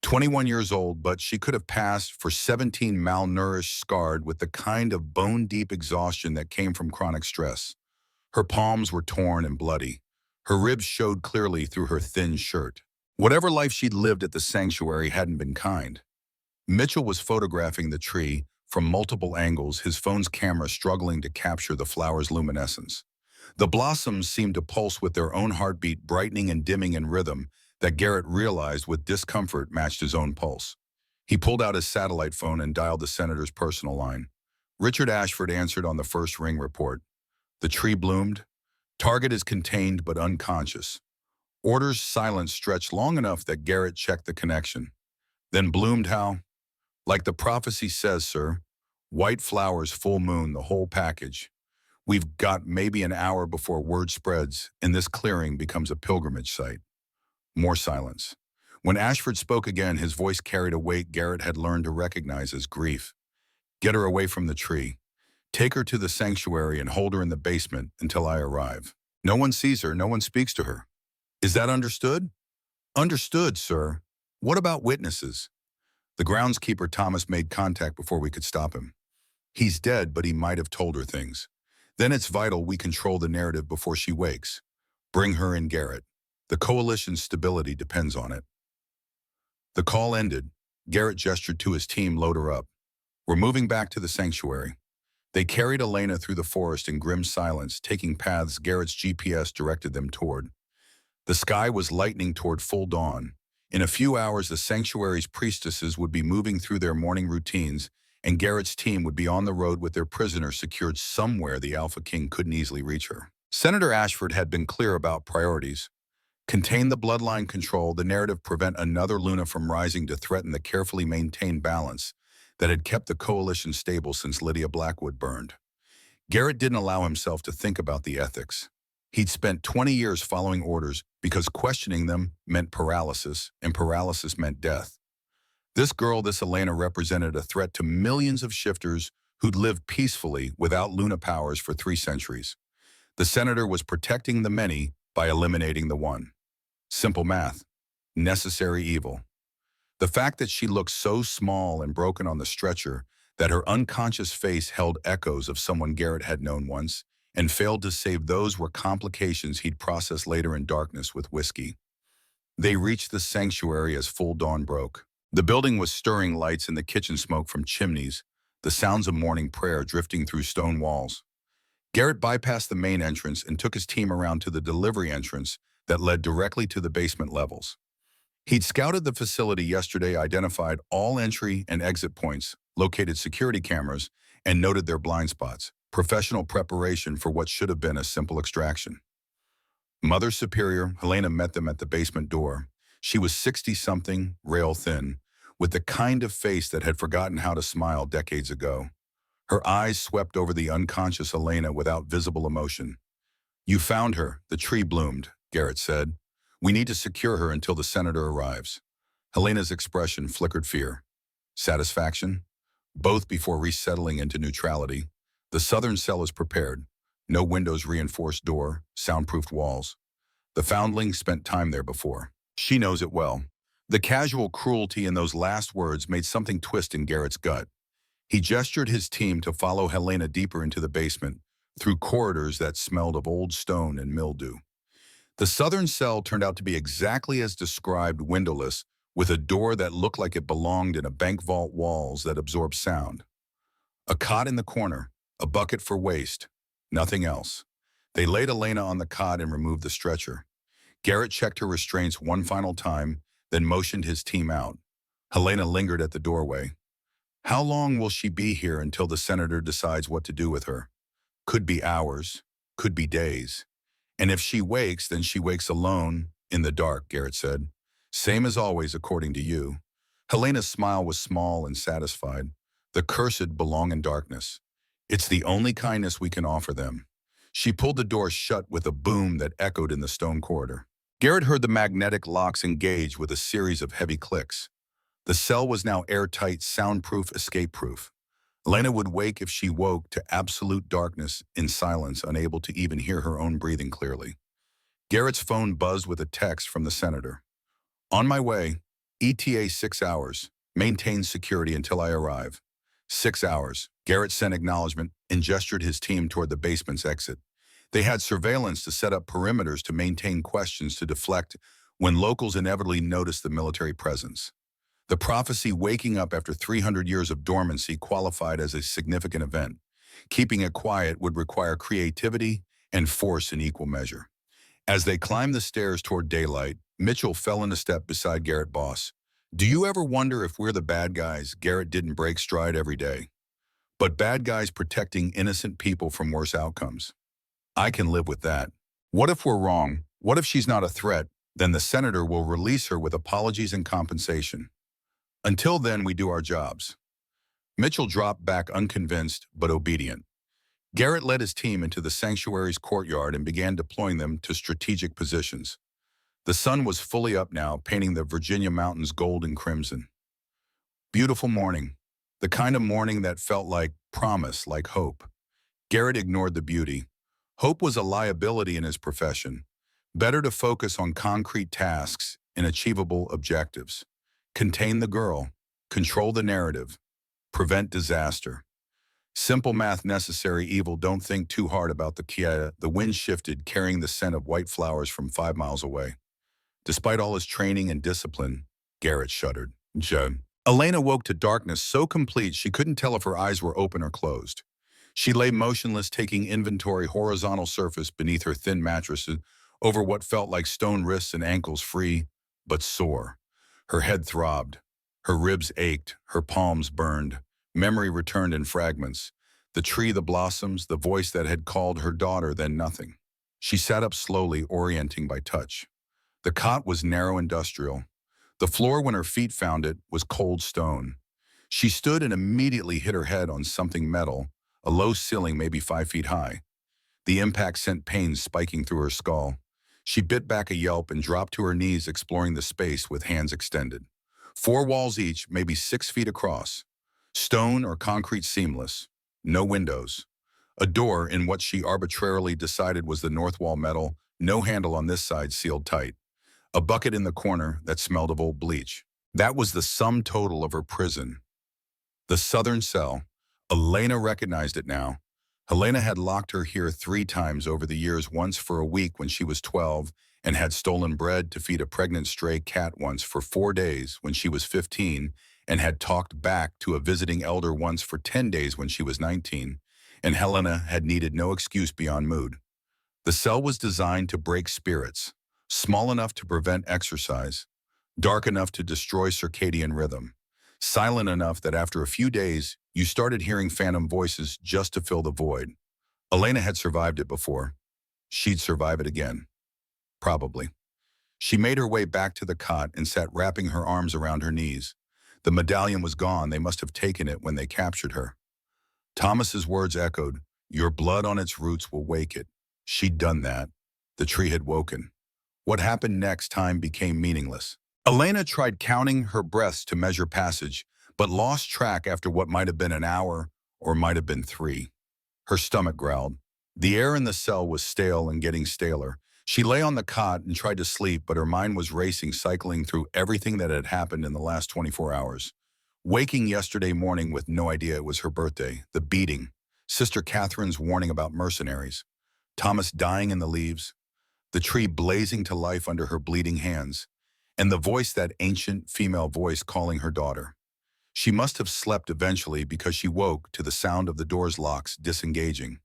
21 years old, but she could have passed for 17, malnourished, scarred with the kind of bone-deep exhaustion that came from chronic stress. Her palms were torn and bloody. Her ribs showed clearly through her thin shirt. Whatever life she'd lived at the sanctuary hadn't been kind. Mitchell was photographing the tree from multiple angles, his phone's camera struggling to capture the flower's luminescence. The blossoms seemed to pulse with their own heartbeat, brightening and dimming in rhythm that Garrett realized with discomfort matched his own pulse. He pulled out his satellite phone and dialed the senator's personal line. Richard Ashford answered on the first ring report. "The tree bloomed. Target is contained but unconscious." Order's silence stretched long enough that Garrett checked the connection. "Then bloomed how?" "Like the prophecy says, sir. White flowers, full moon, the whole package. We've got maybe an hour before word spreads and this clearing becomes a pilgrimage site." More silence. When Ashford spoke again, his voice carried a weight Garrett had learned to recognize as grief. "Get her away from the tree. Take her to the sanctuary and hold her in the basement until I arrive. No one sees her, no one speaks to her. Is that understood?" "Understood, sir. What about witnesses?" The groundskeeper Thomas made contact before we could stop him. "He's dead, but he might have told her things. Then it's vital we control the narrative before she wakes. Bring her in, Garrett. The coalition's stability depends on it." The call ended. Garrett gestured to his team, "Load her up. We're moving back to the sanctuary." They carried Elena through the forest in grim silence, taking paths Garrett's GPS directed them toward. The sky was lightening toward full dawn. In a few hours, the sanctuary's priestesses would be moving through their morning routines, and Garrett's team would be on the road with their prisoner secured somewhere the Alpha King couldn't easily reach her. Senator Ashford had been clear about priorities. Contain the bloodline, control the narrative, prevent another Luna from rising to threaten the carefully maintained balance that had kept the coalition stable since Lydia Blackwood burned. Garrett didn't allow himself to think about the ethics. He'd spent 20 years following orders because questioning them meant paralysis, and paralysis meant death. This girl, this Elena, represented a threat to millions of shifters who'd lived peacefully without Luna powers for 3 centuries. The senator was protecting the many by eliminating the one. Simple math. Necessary evil. The fact that she looked so small and broken on the stretcher that her unconscious face held echoes of someone Garrett had known once and failed to save those were complications he'd process later in darkness with whiskey. They reached the sanctuary as full dawn broke. The building was stirring, lights and the kitchen smoke from chimneys, the sounds of morning prayer drifting through stone walls. Garrett bypassed the main entrance and took his team around to the delivery entrance that led directly to the basement levels. He'd scouted the facility yesterday, identified all entry and exit points, located security cameras, and noted their blind spots. Professional preparation for what should have been a simple extraction. Mother Superior, Helena, met them at the basement door. She was 60-something, rail-thin, with the kind of face that had forgotten how to smile decades ago. Her eyes swept over the unconscious Elena without visible emotion. "You found her. The tree bloomed," Garrett said. "We need to secure her until the senator arrives." Helena's expression flickered fear. Satisfaction? Both before resettling into neutrality. The southern cell is prepared. No windows, reinforced door, soundproofed walls. The foundling spent time there before. She knows it well. The casual cruelty in those last words made something twist in Garrett's gut. He gestured his team to follow Helena deeper into the basement, through corridors that smelled of old stone and mildew. The southern cell turned out to be exactly as described, windowless, with a door that looked like it belonged in a bank vault, walls that absorbed sound. A cot in the corner, a bucket for waste, nothing else. They laid Elena on the cot and removed the stretcher. Garrett checked her restraints one final time, then motioned his team out. Helena lingered at the doorway. How long will she be here until the senator decides what to do with her? Could be hours, could be days. And if she wakes, then she wakes alone, in the dark, Garrett said. Same as always, according to you. Helena's smile was small and satisfied. The cursed belong in darkness. It's the only kindness we can offer them. She pulled the door shut with a boom that echoed in the stone corridor. Garrett heard the magnetic locks engage with a series of heavy clicks. The cell was now airtight, soundproof, escape-proof. Elena would wake if she woke to absolute darkness, in silence, unable to even hear her own breathing clearly. Garrett's phone buzzed with a text from the senator. On my way, ETA 6 hours. Maintain security until I arrive. 6 hours. Garrett sent acknowledgement and gestured his team toward the basement's exit. They had surveillance to set up perimeters to maintain questions to deflect when locals inevitably noticed the military presence. The prophecy waking up after 300 years of dormancy qualified as a significant event. Keeping it quiet would require creativity and force in equal measure. As they climbed the stairs toward daylight, Mitchell fell into step beside Garrett Boss. Do you ever wonder if we're the bad guys? Garrett didn't break stride every day. But bad guys protecting innocent people from worse outcomes. I can live with that. What if we're wrong? What if she's not a threat? Then the senator will release her with apologies and compensation. Until then, we do our jobs. Mitchell dropped back unconvinced but obedient. Garrett led his team into the sanctuary's courtyard and began deploying them to strategic positions. The sun was fully up now, painting the Virginia mountains gold and crimson. Beautiful morning. The kind of morning that felt like promise, like hope. Garrett ignored the beauty. Hope was a liability in his profession. Better to focus on concrete tasks and achievable objectives. Contain the girl, control the narrative, prevent disaster. Simple math necessary evil. Don't think too hard about the Kia. The wind shifted, carrying the scent of white flowers from 5 miles away. Despite all his training and discipline, Garrett shuddered. Elena woke to darkness so complete she couldn't tell if her eyes were open or closed. She lay motionless, taking inventory, horizontal surface beneath her thin mattress, over what felt like stone wrists and ankles, free but sore. Her head throbbed. Her ribs ached. Her palms burned. Memory returned in fragments. The tree, the blossoms, the voice that had called her daughter, then nothing. She sat up slowly, orienting by touch. The cot was narrow, industrial. The floor, when her feet found it, was cold stone. She stood and immediately hit her head on something metal, a low ceiling maybe 5 feet high. The impact sent pain spiking through her skull. She bit back a yelp and dropped to her knees, exploring the space with hands extended. 4 walls each, maybe 6 feet across. Stone or concrete seamless. No windows. A door in what she arbitrarily decided was the north wall metal, no handle on this side, sealed tight. A bucket in the corner that smelled of old bleach. That was the sum total of her prison. The southern cell. Elena recognized it now. Helena had locked her here 3 times over the years, once for a week when she was 12, and had stolen bread to feed a pregnant stray cat once for 4 days when she was 15, and had talked back to a visiting elder once for 10 days when she was 19, and Helena had needed no excuse beyond mood. The cell was designed to break spirits, small enough to prevent exercise, dark enough to destroy circadian rhythm, silent enough that after a few days, you started hearing phantom voices just to fill the void. Elena had survived it before. She'd survive it again. Probably. She made her way back to the cot and sat wrapping her arms around her knees. The medallion was gone. They must have taken it when they captured her. Thomas's words echoed, "Your blood on its roots will wake it." She'd done that. The tree had woken. What happened next time became meaningless. Elena tried counting her breaths to measure passage, but lost track after what might have been an hour or might have been 3. Her stomach growled. The air in the cell was stale and getting staler. She lay on the cot and tried to sleep, but her mind was racing, cycling through everything that had happened in the last 24 hours. Waking yesterday morning with no idea it was her birthday, the beating, Sister Catherine's warning about mercenaries, Thomas dying in the leaves. the tree blazing to life under her bleeding hands, and the voice, that ancient female voice calling her daughter. She must have slept eventually because she woke to the sound of the door's locks disengaging.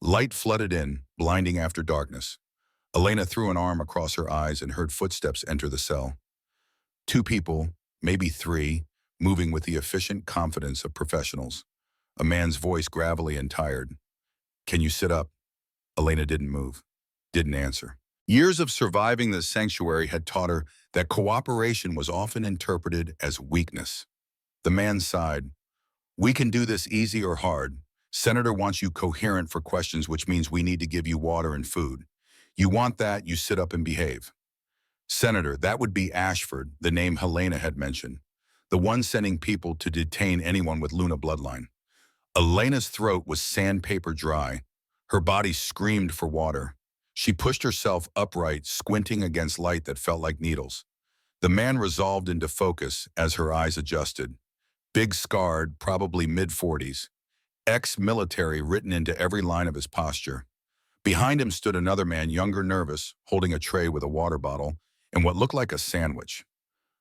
Light flooded in, blinding after darkness. Elena threw an arm across her eyes and heard footsteps enter the cell. Two people, maybe three, moving with the efficient confidence of professionals. A man's voice gravelly and tired. "Can you sit up?" Elena didn't move, didn't answer. Years of surviving the sanctuary had taught her that cooperation was often interpreted as weakness. The man sighed. "We can do this easy or hard. Senator wants you coherent for questions, which means we need to give you water and food. You want that, you sit up and behave." Senator, that would be Ashford, the name Helena had mentioned, the one sending people to detain anyone with Luna bloodline. Elena's throat was sandpaper dry. Her body screamed for water. She pushed herself upright, squinting against light that felt like needles. The man resolved into focus as her eyes adjusted. Big scarred, probably mid-40s. Ex-military written into every line of his posture. Behind him stood another man, younger, nervous, holding a tray with a water bottle and what looked like a sandwich.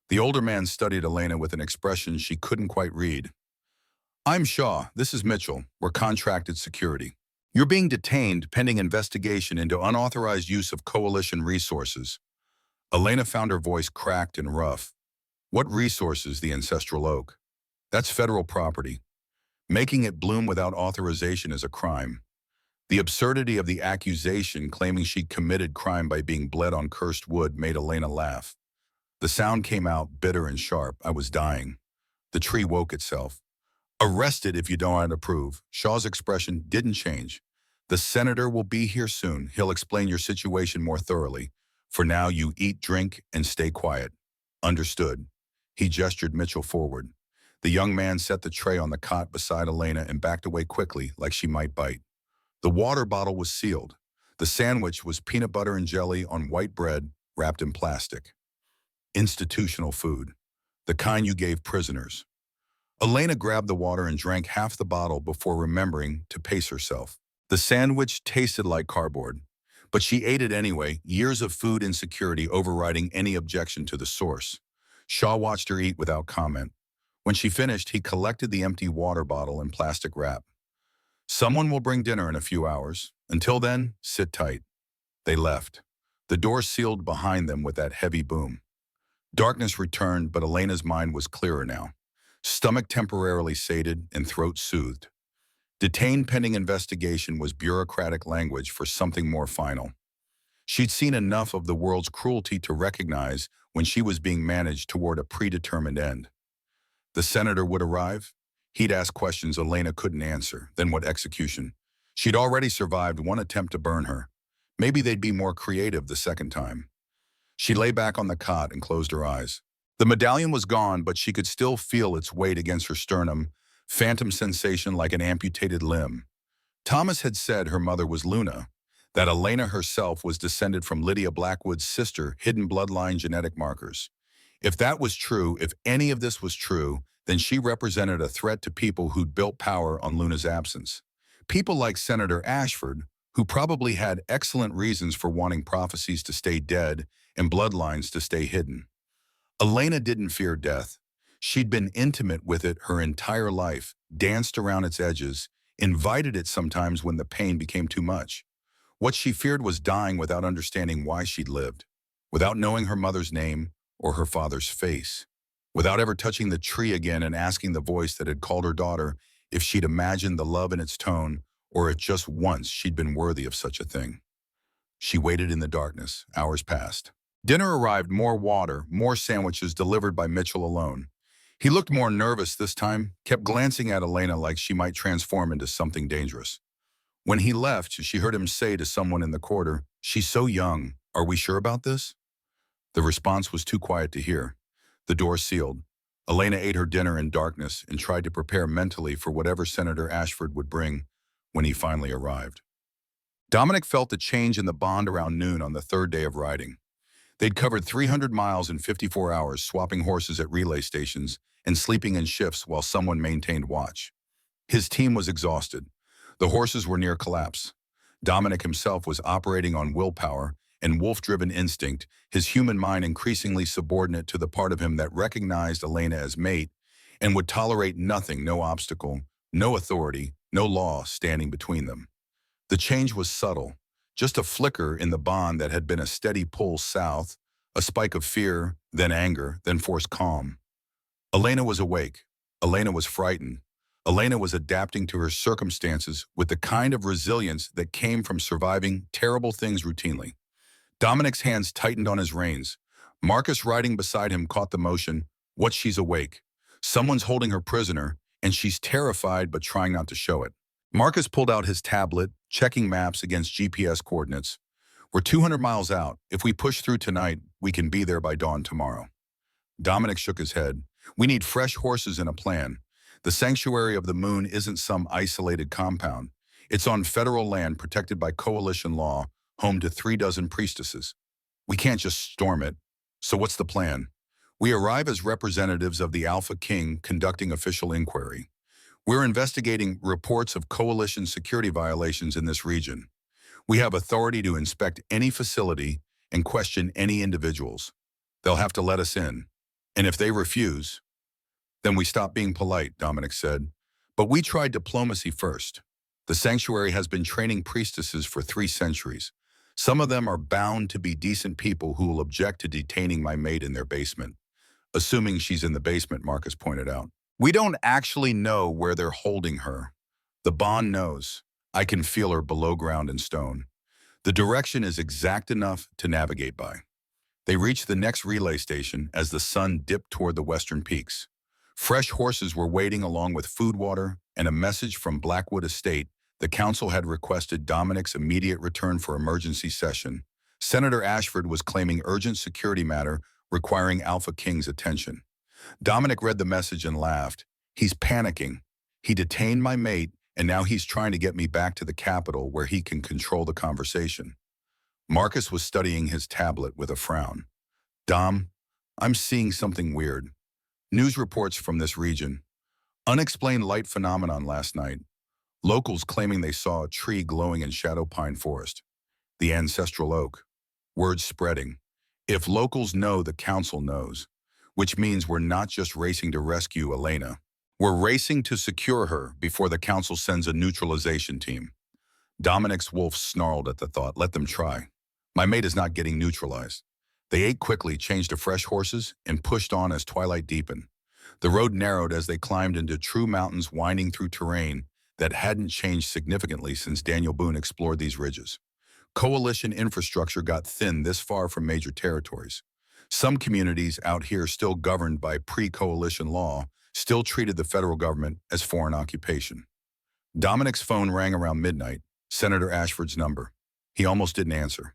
The older man studied Elena with an expression she couldn't quite read. "I'm Shaw. This is Mitchell. We're contracted security. You're being detained pending investigation into unauthorized use of coalition resources." Elena found her voice cracked and rough. "What resources, the ancestral oak? That's federal property. Making it bloom without authorization is a crime." The absurdity of the accusation, claiming she'd committed crime by being bled on cursed wood, made Elena laugh. The sound came out bitter and sharp. "I was dying." The tree woke itself. "Arrested if you don't approve." Shaw's expression didn't change. "The senator will be here soon. He'll explain your situation more thoroughly. For now, you eat, drink, and stay quiet." "Understood." He gestured Mitchell forward. The young man set the tray on the cot beside Elena and backed away quickly, like she might bite. The water bottle was sealed. The sandwich was peanut butter and jelly on white bread wrapped in plastic. Institutional food. The kind you gave prisoners. Elena grabbed the water and drank half the bottle before remembering to pace herself. The sandwich tasted like cardboard, but she ate it anyway, years of food insecurity overriding any objection to the source. Shaw watched her eat without comment. When she finished, he collected the empty water bottle in plastic wrap. "Someone will bring dinner in a few hours. Until then, sit tight." They left. The door sealed behind them with that heavy boom. Darkness returned, but Elena's mind was clearer now. Stomach temporarily sated and throat soothed. Detained pending investigation was bureaucratic language for something more final. She'd seen enough of the world's cruelty to recognize when she was being managed toward a predetermined end. The senator would arrive. He'd ask questions Elena couldn't answer. Then what execution? She'd already survived one attempt to burn her. Maybe they'd be more creative the second time. She lay back on the cot and closed her eyes. The medallion was gone, but she could still feel its weight against her sternum, phantom sensation like an amputated limb. Thomas had said her mother was Luna, that Elena herself was descended from Lydia Blackwood's sister, hidden bloodline genetic markers. If that was true, if any of this was true, then she represented a threat to people who'd built power on Luna's absence. People like Senator Ashford, who probably had excellent reasons for wanting prophecies to stay dead and bloodlines to stay hidden. Elena didn't fear death. She'd been intimate with it her entire life, danced around its edges, invited it sometimes when the pain became too much. What she feared was dying without understanding why she'd lived, without knowing her mother's name or her father's face, without ever touching the tree again and asking the voice that had called her daughter if she'd imagined the love in its tone or if just once she'd been worthy of such a thing. She waited in the darkness. Hours passed. Dinner arrived, more water, more sandwiches delivered by Mitchell alone. He looked more nervous this time, kept glancing at Elena like she might transform into something dangerous. When he left, she heard him say to someone in the corridor, "She's so young. Are we sure about this?" The response was too quiet to hear. The door sealed. Elena ate her dinner in darkness and tried to prepare mentally for whatever Senator Ashford would bring when he finally arrived. Dominic felt the change in the bond around noon on the third day of riding. They'd covered 300 miles in 54 hours, swapping horses at relay stations and sleeping in shifts while someone maintained watch. His team was exhausted. The horses were near collapse. Dominic himself was operating on willpower, and wolf-driven instinct, his human mind increasingly subordinate to the part of him that recognized Elena as mate and would tolerate nothing, no obstacle, no authority, no law standing between them. The change was subtle, just a flicker in the bond that had been a steady pull south, a spike of fear, then anger, then forced calm. Elena was awake. Elena was frightened. Elena was adapting to her circumstances with the kind of resilience that came from surviving terrible things routinely. Dominic's hands tightened on his reins. Marcus, riding beside him, caught the motion. What, she's awake. Someone's holding her prisoner, and she's terrified but trying not to show it. Marcus pulled out his tablet, checking maps against GPS coordinates. We're 200 miles out. If we push through tonight, we can be there by dawn tomorrow. Dominic shook his head. We need fresh horses and a plan. The Sanctuary of the Moon isn't some isolated compound. It's on federal land protected by coalition law, home to 36 priestesses. We can't just storm it. So what's the plan? We arrive as representatives of the AlphaKing conducting official inquiry. We're investigating reports of coalition security violations in this region. We have authority to inspect any facility and question any individuals. They'll have to let us in. And if they refuse, then we stop being polite, Dominic said. But we tried diplomacy first. The sanctuary has been training priestesses for 3 centuries. Some of them are bound to be decent people who will object to detaining my mate in their basement. Assuming she's in the basement, Marcus pointed out. We don't actually know where they're holding her. The bond knows. I can feel her below ground in stone. The direction is exact enough to navigate by. They reached the next relay station as the sun dipped toward the western peaks. Fresh horses were waiting along with food, water, and a message from Blackwood Estate. The council had requested Dominic's immediate return for emergency session. Senator Ashford was claiming urgent security matter requiring AlphaKing's attention. Dominic read the message and laughed. He's panicking. He detained my mate, and now he's trying to get me back to the capital where he can control the conversation. Marcus was studying his tablet with a frown. Dom, I'm seeing something weird. News reports from this region. Unexplained light phenomenon last night. Locals claiming they saw a tree glowing in Shadow Pine Forest. The ancestral oak. Word spreading. If locals know, the council knows. Which means we're not just racing to rescue Elena. We're racing to secure her before the council sends a neutralization team. Dominic's wolf snarled at the thought. Let them try. My mate is not getting neutralized. They ate quickly, changed to fresh horses, and pushed on as twilight deepened. The road narrowed as they climbed into true mountains, winding through terrain that hadn't changed significantly since Daniel Boone explored these ridges. Coalition infrastructure got thin this far from major territories. Some communities out here, still governed by pre-coalition law, still treated the federal government as foreign occupation. Dominic's phone rang around midnight, Senator Ashford's number. He almost didn't answer.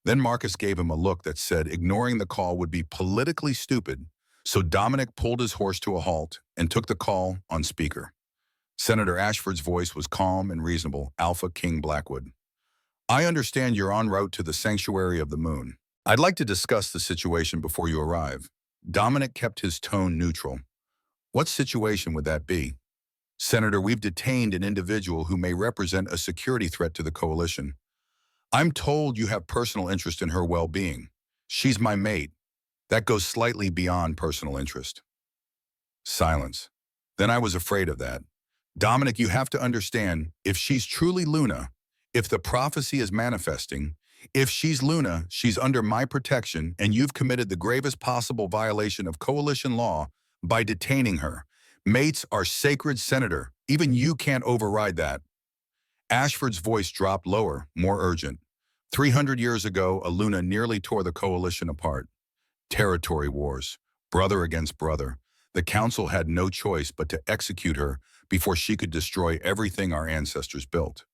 Then Marcus gave him a look that said ignoring the call would be politically stupid, so Dominic pulled his horse to a halt and took the call on speaker. Senator Ashford's voice was calm and reasonable. AlphaKing Blackwood. I understand you're en route to the Sanctuary of the Moon. I'd like to discuss the situation before you arrive. Dominic kept his tone neutral. What situation would that be? Senator, we've detained an individual who may represent a security threat to the coalition. I'm told you have personal interest in her well-being. She's my mate. That goes slightly beyond personal interest. Silence. Then I was afraid of that. Dominic, you have to understand, if she's truly Luna, if the prophecy is manifesting, if she's Luna, she's under my protection, and you've committed the gravest possible violation of coalition law by detaining her. Mates are sacred, Senator. Even you can't override that. Ashford's voice dropped lower, more urgent. 300 years ago, a Luna nearly tore the coalition apart. Territory wars, brother against brother. The council had no choice but to execute her before she could destroy everything our ancestors built.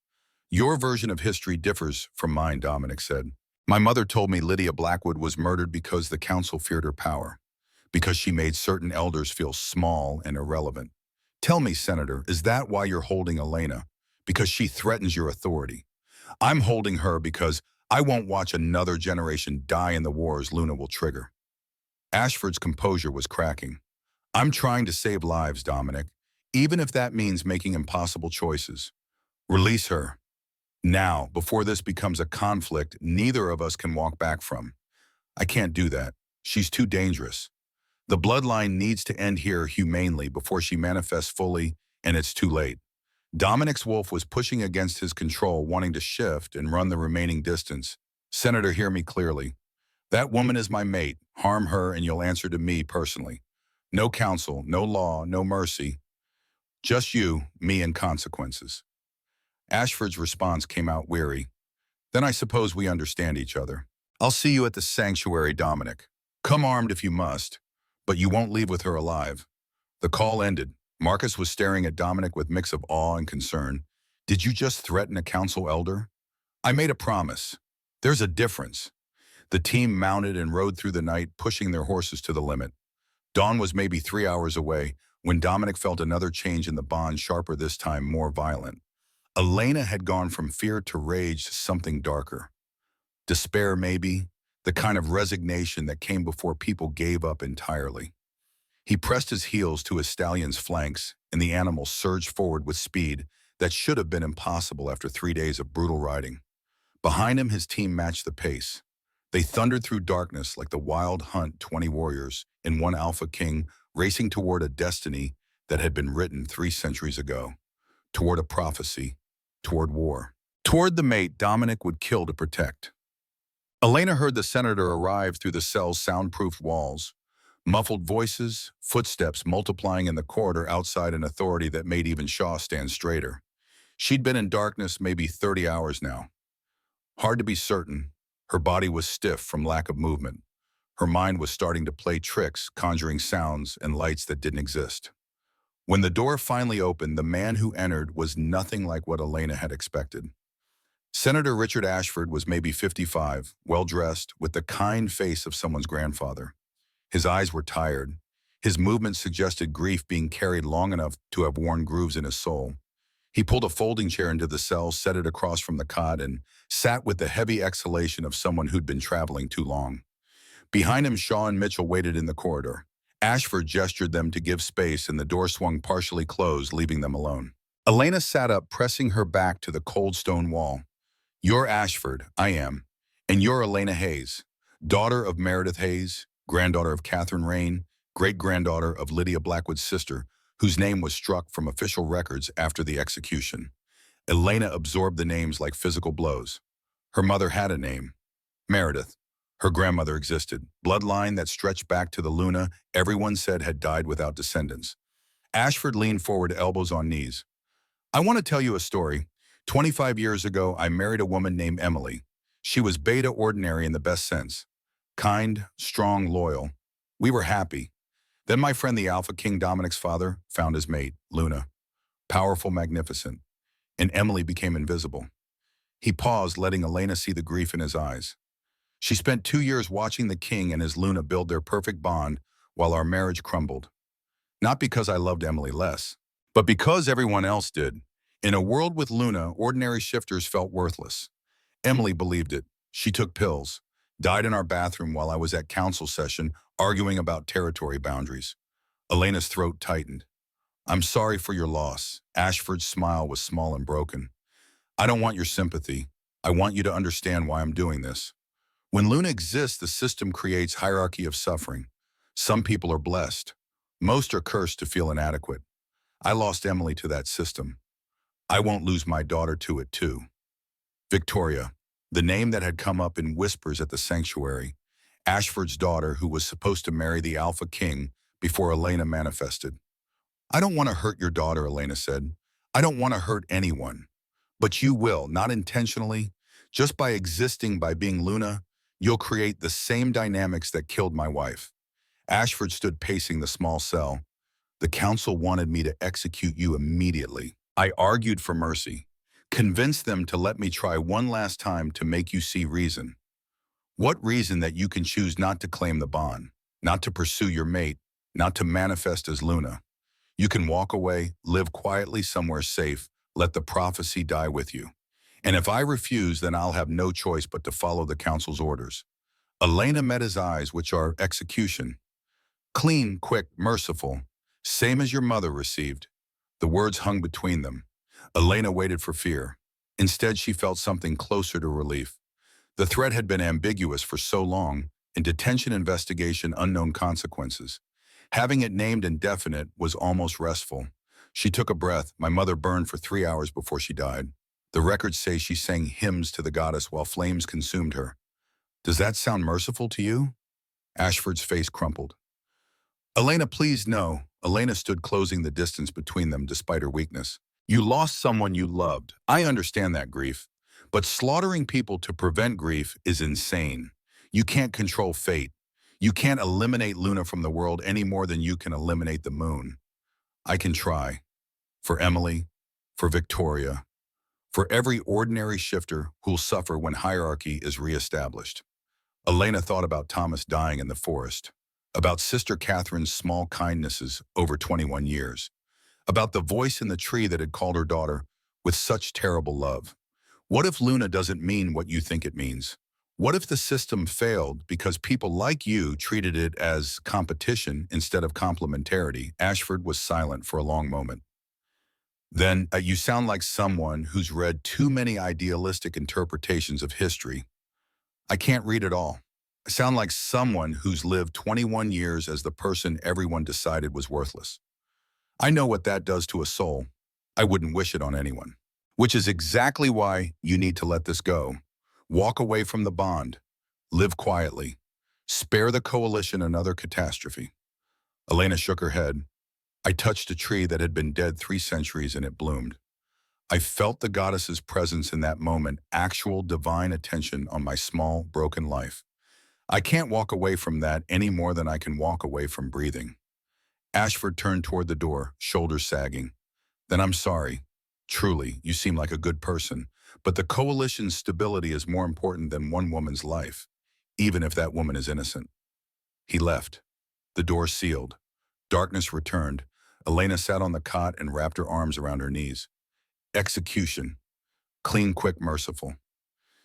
Your version of history differs from mine, Dominic said. My mother told me Lydia Blackwood was murdered because the council feared her power, because she made certain elders feel small and irrelevant. Tell me, Senator, is that why you're holding Elena? Because she threatens your authority. I'm holding her because I won't watch another generation die in the wars Luna will trigger. Ashford's composure was cracking. I'm trying to save lives, Dominic, even if that means making impossible choices. Release her. Now, before this becomes a conflict neither of us can walk back from. I can't do that. She's too dangerous. The bloodline needs to end here humanely before she manifests fully, and it's too late. Dominic's wolf was pushing against his control, wanting to shift and run the remaining distance. Senator, hear me clearly. That woman is my mate. Harm her and you'll answer to me personally. No counsel, no law, no mercy. Just you, me, and consequences. Ashford's response came out weary. Then I suppose we understand each other. I'll see you at the sanctuary, Dominic. Come armed if you must, but you won't leave with her alive. The call ended. Marcus was staring at Dominic with a mix of awe and concern. Did you just threaten a council elder? I made a promise. There's a difference. The team mounted and rode through the night, pushing their horses to the limit. Dawn was maybe 3 hours away when Dominic felt another change in the bond, sharper this time, more violent. Elena had gone from fear to rage to something darker. Despair, maybe, the kind of resignation that came before people gave up entirely. He pressed his heels to his stallion's flanks, and the animal surged forward with speed that should have been impossible after 3 days of brutal riding. Behind him, his team matched the pace. They thundered through darkness like the wild hunt 20 warriors in one Alpha King, racing toward a destiny that had been written 3 centuries ago, toward a prophecy, toward war, toward the mate Dominic would kill to protect. Elena heard the senator arrive through the cell's soundproof walls, muffled voices, footsteps multiplying in the corridor outside, an authority that made even Shaw stand straighter. She'd been in darkness maybe 30 hours now. Hard to be certain. Her body was stiff from lack of movement. Her mind was starting to play tricks, conjuring sounds and lights that didn't exist. When the door finally opened, the man who entered was nothing like what Elena had expected. Senator Richard Ashford was maybe 55, well-dressed, with the kind face of someone's grandfather. His eyes were tired. His movements suggested grief being carried long enough to have worn grooves in his soul. He pulled a folding chair into the cell, set it across from the cot, and sat with the heavy exhalation of someone who'd been traveling too long. Behind him, Shaw and Mitchell waited in the corridor. Ashford gestured them to give space, and the door swung partially closed, leaving them alone. Elena sat up, pressing her back to the cold stone wall. You're Ashford, I am, and you're Elena Hayes, daughter of Meredith Hayes, granddaughter of Catherine Rain, great-granddaughter of Lydia Blackwood's sister, whose name was struck from official records after the execution. Elena absorbed the names like physical blows. Her mother had a name, Meredith. Her grandmother existed, bloodline that stretched back to the Luna everyone said had died without descendants. Ashford leaned forward, elbows on knees. I want to tell you a story. 25 years ago, I married a woman named Emily. She was beta ordinary in the best sense. Kind, strong, loyal. We were happy. Then my friend, the Alpha King, Dominic's father, found his mate, Luna. Powerful, magnificent. And Emily became invisible. He paused, letting Elena see the grief in his eyes. She spent 2 years watching the king and his Luna build their perfect bond while our marriage crumbled. Not because I loved Emily less, but because everyone else did. In a world with Luna, ordinary shifters felt worthless. Emily believed it. She took pills, died in our bathroom while I was at council session arguing about territory boundaries. Elena's throat tightened. I'm sorry for your loss. Ashford's smile was small and broken. I don't want your sympathy. I want you to understand why I'm doing this. When Luna exists, the system creates hierarchy of suffering. Some people are blessed. Most are cursed to feel inadequate. I lost Emily to that system. I won't lose my daughter to it too. Victoria, the name that had come up in whispers at the sanctuary, Ashford's daughter who was supposed to marry the Alpha King before Elena manifested. I don't want to hurt your daughter, Elena said. I don't want to hurt anyone. But you will, not intentionally. Just by existing, by being Luna, you'll create the same dynamics that killed my wife. Ashford stood pacing the small cell. The council wanted me to execute you immediately. I argued for mercy, convinced them to let me try one last time to make you see reason. What reason that you can choose not to claim the bond, not to pursue your mate, not to manifest as Luna. You can walk away, live quietly somewhere safe, let the prophecy die with you. And if I refuse, then I'll have no choice but to follow the council's orders. Elena met his eyes, which are execution. Clean, quick, merciful, same as your mother received. The words hung between them. Elena waited for fear. Instead, she felt something closer to relief. The threat had been ambiguous for so long, in detention investigation, unknown consequences. Having it named indefinite was almost restful. She took a breath. My mother burned for 3 hours before she died. The records say she sang hymns to the goddess while flames consumed her. Does that sound merciful to you? Ashford's face crumpled. Elena, please no. Elena stood closing the distance between them despite her weakness. You lost someone you loved. I understand that grief. But slaughtering people to prevent grief is insane. You can't control fate. You can't eliminate Luna from the world any more than you can eliminate the moon. I can try. For Emily, for Victoria, for every ordinary shifter who'll suffer when hierarchy is reestablished. Elena thought about Thomas dying in the forest, about Sister Catherine's small kindnesses over 21 years, about the voice in the tree that had called her daughter with such terrible love. What if Luna doesn't mean what you think it means? What if the system failed because people like you treated it as competition instead of complementarity? Ashford was silent for a long moment. Then, you sound like someone who's read too many idealistic interpretations of history. I can't read it all. I sound like someone who's lived 21 years as the person everyone decided was worthless. I know what that does to a soul. I wouldn't wish it on anyone. Which is exactly why you need to let this go. Walk away from the bond. Live quietly. Spare the coalition another catastrophe. Elena shook her head. I touched a tree that had been dead 3 centuries and it bloomed. I felt the goddess's presence in that moment, actual divine attention on my small, broken life. I can't walk away from that any more than I can walk away from breathing. Ashford turned toward the door, shoulders sagging. Then I'm sorry. Truly, you seem like a good person, but the coalition's stability is more important than one woman's life, even if that woman is innocent. He left. The door sealed. Darkness returned. Elena sat on the cot and wrapped her arms around her knees. Execution. Clean, quick, merciful.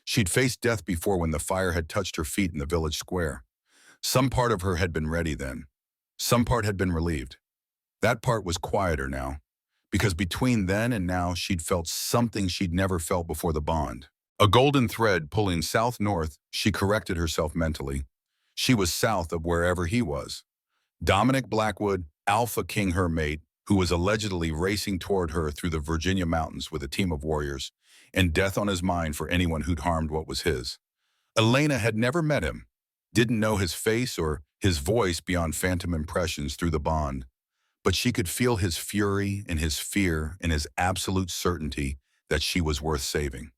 She'd faced death before when the fire had touched her feet in the village square. Some part of her had been ready then. Some part had been relieved. That part was quieter now, because between then and now she'd felt something she'd never felt before the bond. A golden thread pulling south-north, she corrected herself mentally. She was south of wherever he was. Dominic Blackwood, AlphaKing her mate, who was allegedly racing toward her through the Virginia mountains with a team of warriors, and death on his mind for anyone who'd harmed what was his. Elena had never met him, didn't know his face or his voice beyond phantom impressions through the bond, but she could feel his fury and his fear and his absolute certainty that she was worth saving.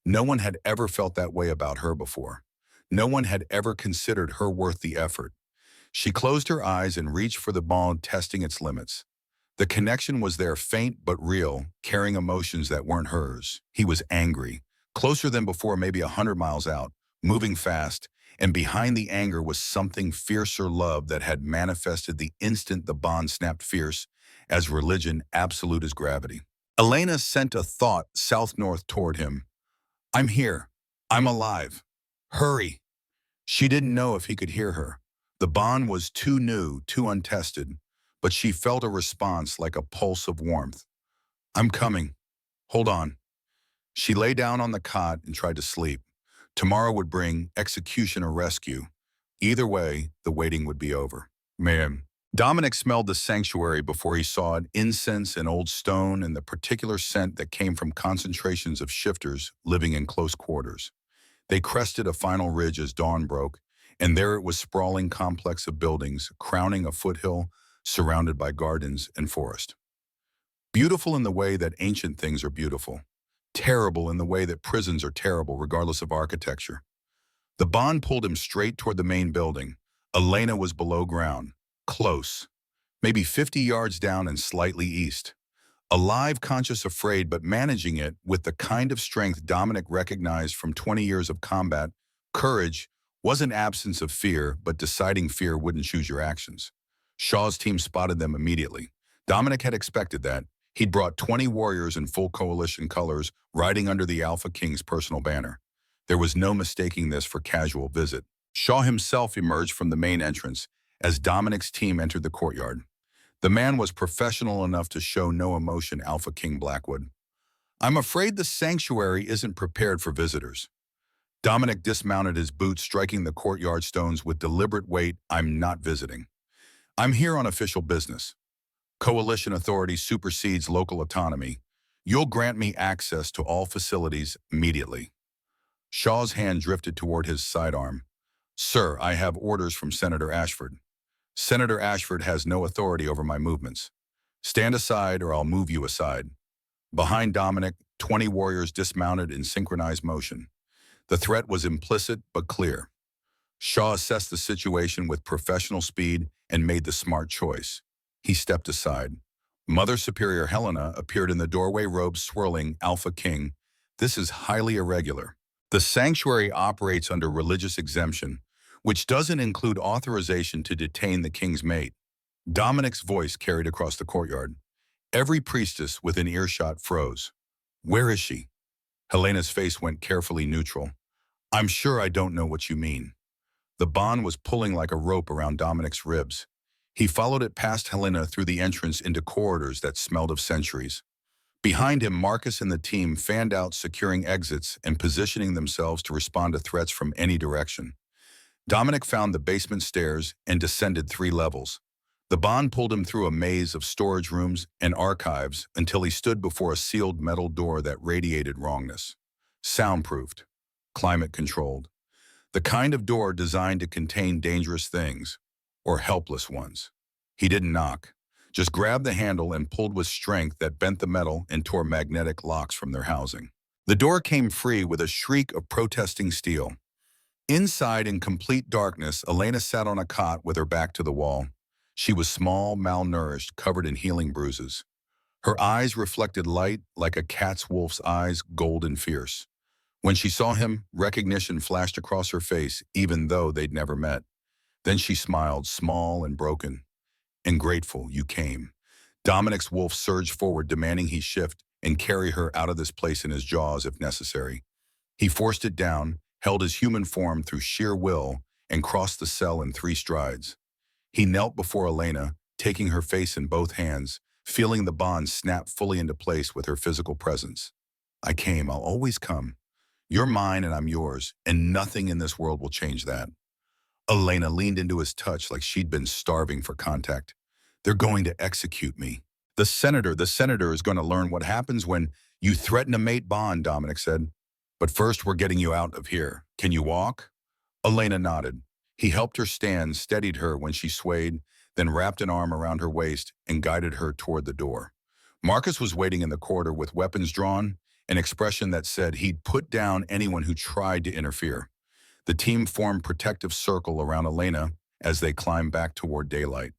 No one had ever felt that way about her before. No one had ever considered her worth the effort. She closed her eyes and reached for the bond, testing its limits. The connection was there, faint but real, carrying emotions that weren't hers. He was angry, closer than before, maybe 100 miles out, moving fast, and behind the anger was something fiercer, love that had manifested the instant the bond snapped, fierce as religion, absolute as gravity. Elena sent a thought south-north toward him. I'm here. I'm alive. Hurry. She didn't know if he could hear her. The bond was too new, too untested, but she felt a response like a pulse of warmth. I'm coming. Hold on. She lay down on the cot and tried to sleep. Tomorrow would bring execution or rescue. Either way, the waiting would be over. Man. Dominic smelled the sanctuary before he saw it, incense and old stone and the particular scent that came from concentrations of shifters living in close quarters. They crested a final ridge as dawn broke, and there it was, sprawling complex of buildings, crowning a foothill, surrounded by gardens and forest. Beautiful in the way that ancient things are beautiful. Terrible in the way that prisons are terrible regardless of architecture. The bond pulled him straight toward the main building. Elena was below ground, close, maybe 50 yards down and slightly east. Alive, conscious, afraid, but managing it with the kind of strength Dominic recognized from 20 years of combat. Courage wasn't absence of fear, but deciding fear wouldn't choose your actions. Shaw's team spotted them immediately. Dominic had expected that. He'd brought 20 warriors in full coalition colors, riding under the Alpha King's personal banner. There was no mistaking this for casual visit. Shaw himself emerged from the main entrance as Dominic's team entered the courtyard. The man was professional enough to show no emotion, AlphaKing Blackwood. I'm afraid the sanctuary isn't prepared for visitors. Dominic dismounted his boots, striking the courtyard stones with deliberate weight. I'm not visiting. I'm here on official business. Coalition authority supersedes local autonomy. You'll grant me access to all facilities immediately. Shaw's hand drifted toward his sidearm. Sir, I have orders from Senator Ashford. Senator Ashford has no authority over my movements. Stand aside or I'll move you aside. Behind Dominic, 20 warriors dismounted in synchronized motion. The threat was implicit but clear. Shaw assessed the situation with professional speed and made the smart choice. He stepped aside. Mother Superior Helena appeared in the doorway, robes swirling. Alpha King, this is highly irregular. The sanctuary operates under religious exemption, which doesn't include authorization to detain the king's mate. Dominic's voice carried across the courtyard. Every priestess within earshot froze. Where is she? Helena's face went carefully neutral. I'm sure I don't know what you mean. The bond was pulling like a rope around Dominic's ribs. He followed it past Helena through the entrance into corridors that smelled of centuries. Behind him, Marcus and the team fanned out, securing exits and positioning themselves to respond to threats from any direction. Dominic found the basement stairs and descended 3 levels. The bond pulled him through a maze of storage rooms and archives until he stood before a sealed metal door that radiated wrongness. Soundproofed, climate-controlled. The kind of door designed to contain dangerous things, or helpless ones. He didn't knock, just grabbed the handle and pulled with strength that bent the metal and tore magnetic locks from their housing. The door came free with a shriek of protesting steel. Inside, in complete darkness, Elena sat on a cot with her back to the wall. She was small, malnourished, covered in healing bruises. Her eyes reflected light like a cat's wolf's eyes, gold and fierce. When she saw him, recognition flashed across her face, even though they'd never met. Then she smiled, small and broken. And grateful you came. Dominic's wolf surged forward, demanding he shift and carry her out of this place in his jaws if necessary. He forced it down, held his human form through sheer will, and crossed the cell in 3 strides. He knelt before Elena, taking her face in both hands, feeling the bond snap fully into place with her physical presence. I came, I'll always come. You're mine and I'm yours, and nothing in this world will change that. Elena leaned into his touch like she'd been starving for contact. They're going to execute me. The senator is going to learn what happens when you threaten a mate bond, Dominic said. But first, we're getting you out of here. Can you walk? Elena nodded. He helped her stand, steadied her when she swayed, then wrapped an arm around her waist and guided her toward the door. Marcus was waiting in the corridor with weapons drawn, an expression that said he'd put down anyone who tried to interfere. The team formed protective circle around Elena as they climbed back toward daylight.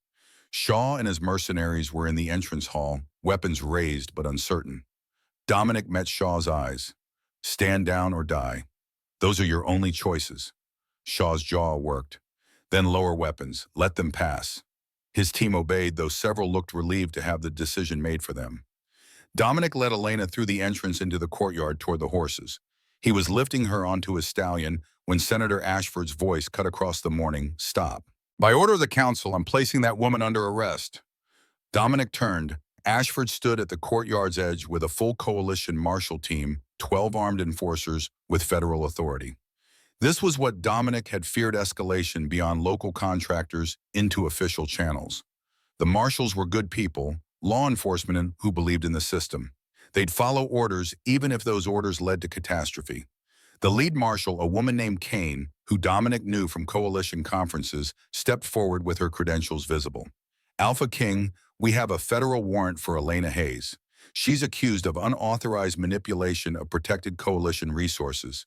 Shaw and his mercenaries were in the entrance hall, weapons raised but uncertain. Dominic met Shaw's eyes. Stand down or die. Those are your only choices. Shaw's jaw worked. Then lower weapons. Let them pass. His team obeyed, though several looked relieved to have the decision made for them. Dominic led Elena through the entrance into the courtyard toward the horses. He was lifting her onto his stallion when Senator Ashford's voice cut across the morning. Stop. By order of the council, I'm placing that woman under arrest. Dominic turned. Ashford stood at the courtyard's edge with a full coalition marshal team, 12 armed enforcers with federal authority. This was what Dominic had feared: escalation beyond local contractors into official channels. The marshals were good people, law enforcement who believed in the system. They'd follow orders even if those orders led to catastrophe. The lead marshal, a woman named Kane, who Dominic knew from coalition conferences, stepped forward with her credentials visible. Alpha King, we have a federal warrant for Elena Hayes. She's accused of unauthorized manipulation of protected coalition resources.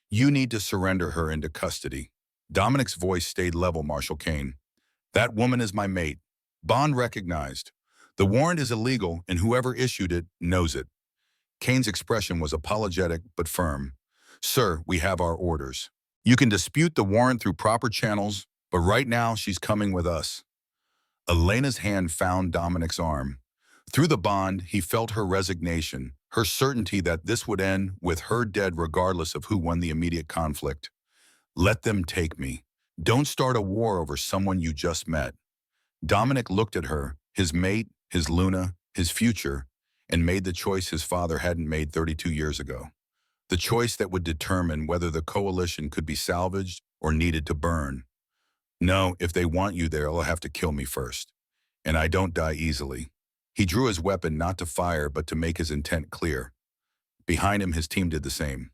You need to surrender her into custody. Dominic's voice stayed level, Marshal Kane. That woman is my mate. Bond recognized. The warrant is illegal, and whoever issued it knows it. Kane's expression was apologetic but firm. Sir, we have our orders. You can dispute the warrant through proper channels, but right now she's coming with us. Elena's hand found Dominic's arm. Through the bond, he felt her resignation, her certainty that this would end with her dead regardless of who won the immediate conflict. Let them take me. Don't start a war over someone you just met. Dominic looked at her, his mate, his Luna, his future, and made the choice his father hadn't made 32 years ago. The choice that would determine whether the coalition could be salvaged or needed to burn. No, if they want you there, they'll have to kill me first. And I don't die easily. He drew his weapon not to fire, but to make his intent clear. Behind him, his team did the same.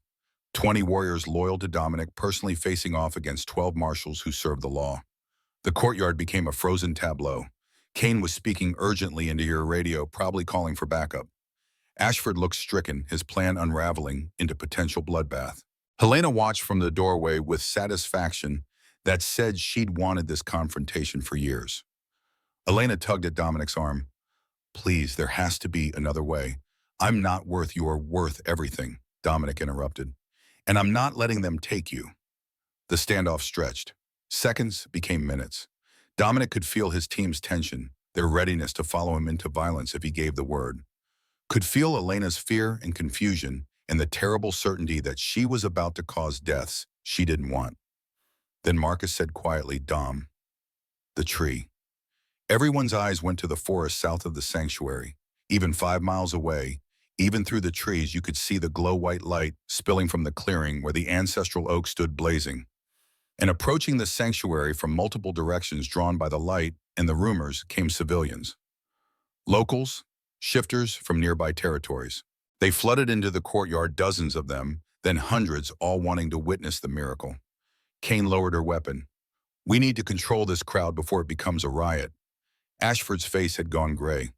20 warriors loyal to Dominic, personally facing off against 12 marshals who served the law. The courtyard became a frozen tableau. Kane was speaking urgently into your radio, probably calling for backup. Ashford looked stricken, his plan unraveling into potential bloodbath. Helena watched from the doorway with satisfaction that said she'd wanted this confrontation for years. Elena tugged at Dominic's arm. Please, there has to be another way. I'm not worth your worth everything, Dominic interrupted. And I'm not letting them take you. The standoff stretched. Seconds became minutes. Dominic could feel his team's tension, their readiness to follow him into violence if he gave the word. Could feel Elena's fear and confusion and the terrible certainty that she was about to cause deaths she didn't want. Then Marcus said quietly, Dom, the tree. Everyone's eyes went to the forest south of the sanctuary. Even 5 miles away, even through the trees, you could see the glow-white light spilling from the clearing where the ancestral oak stood blazing. And approaching the sanctuary from multiple directions drawn by the light and the rumors came civilians. Locals, shifters from nearby territories. They flooded into the courtyard, dozens of them, then hundreds, all wanting to witness the miracle. Kane lowered her weapon. We need to control this crowd before it becomes a riot. Ashford's face had gone gray.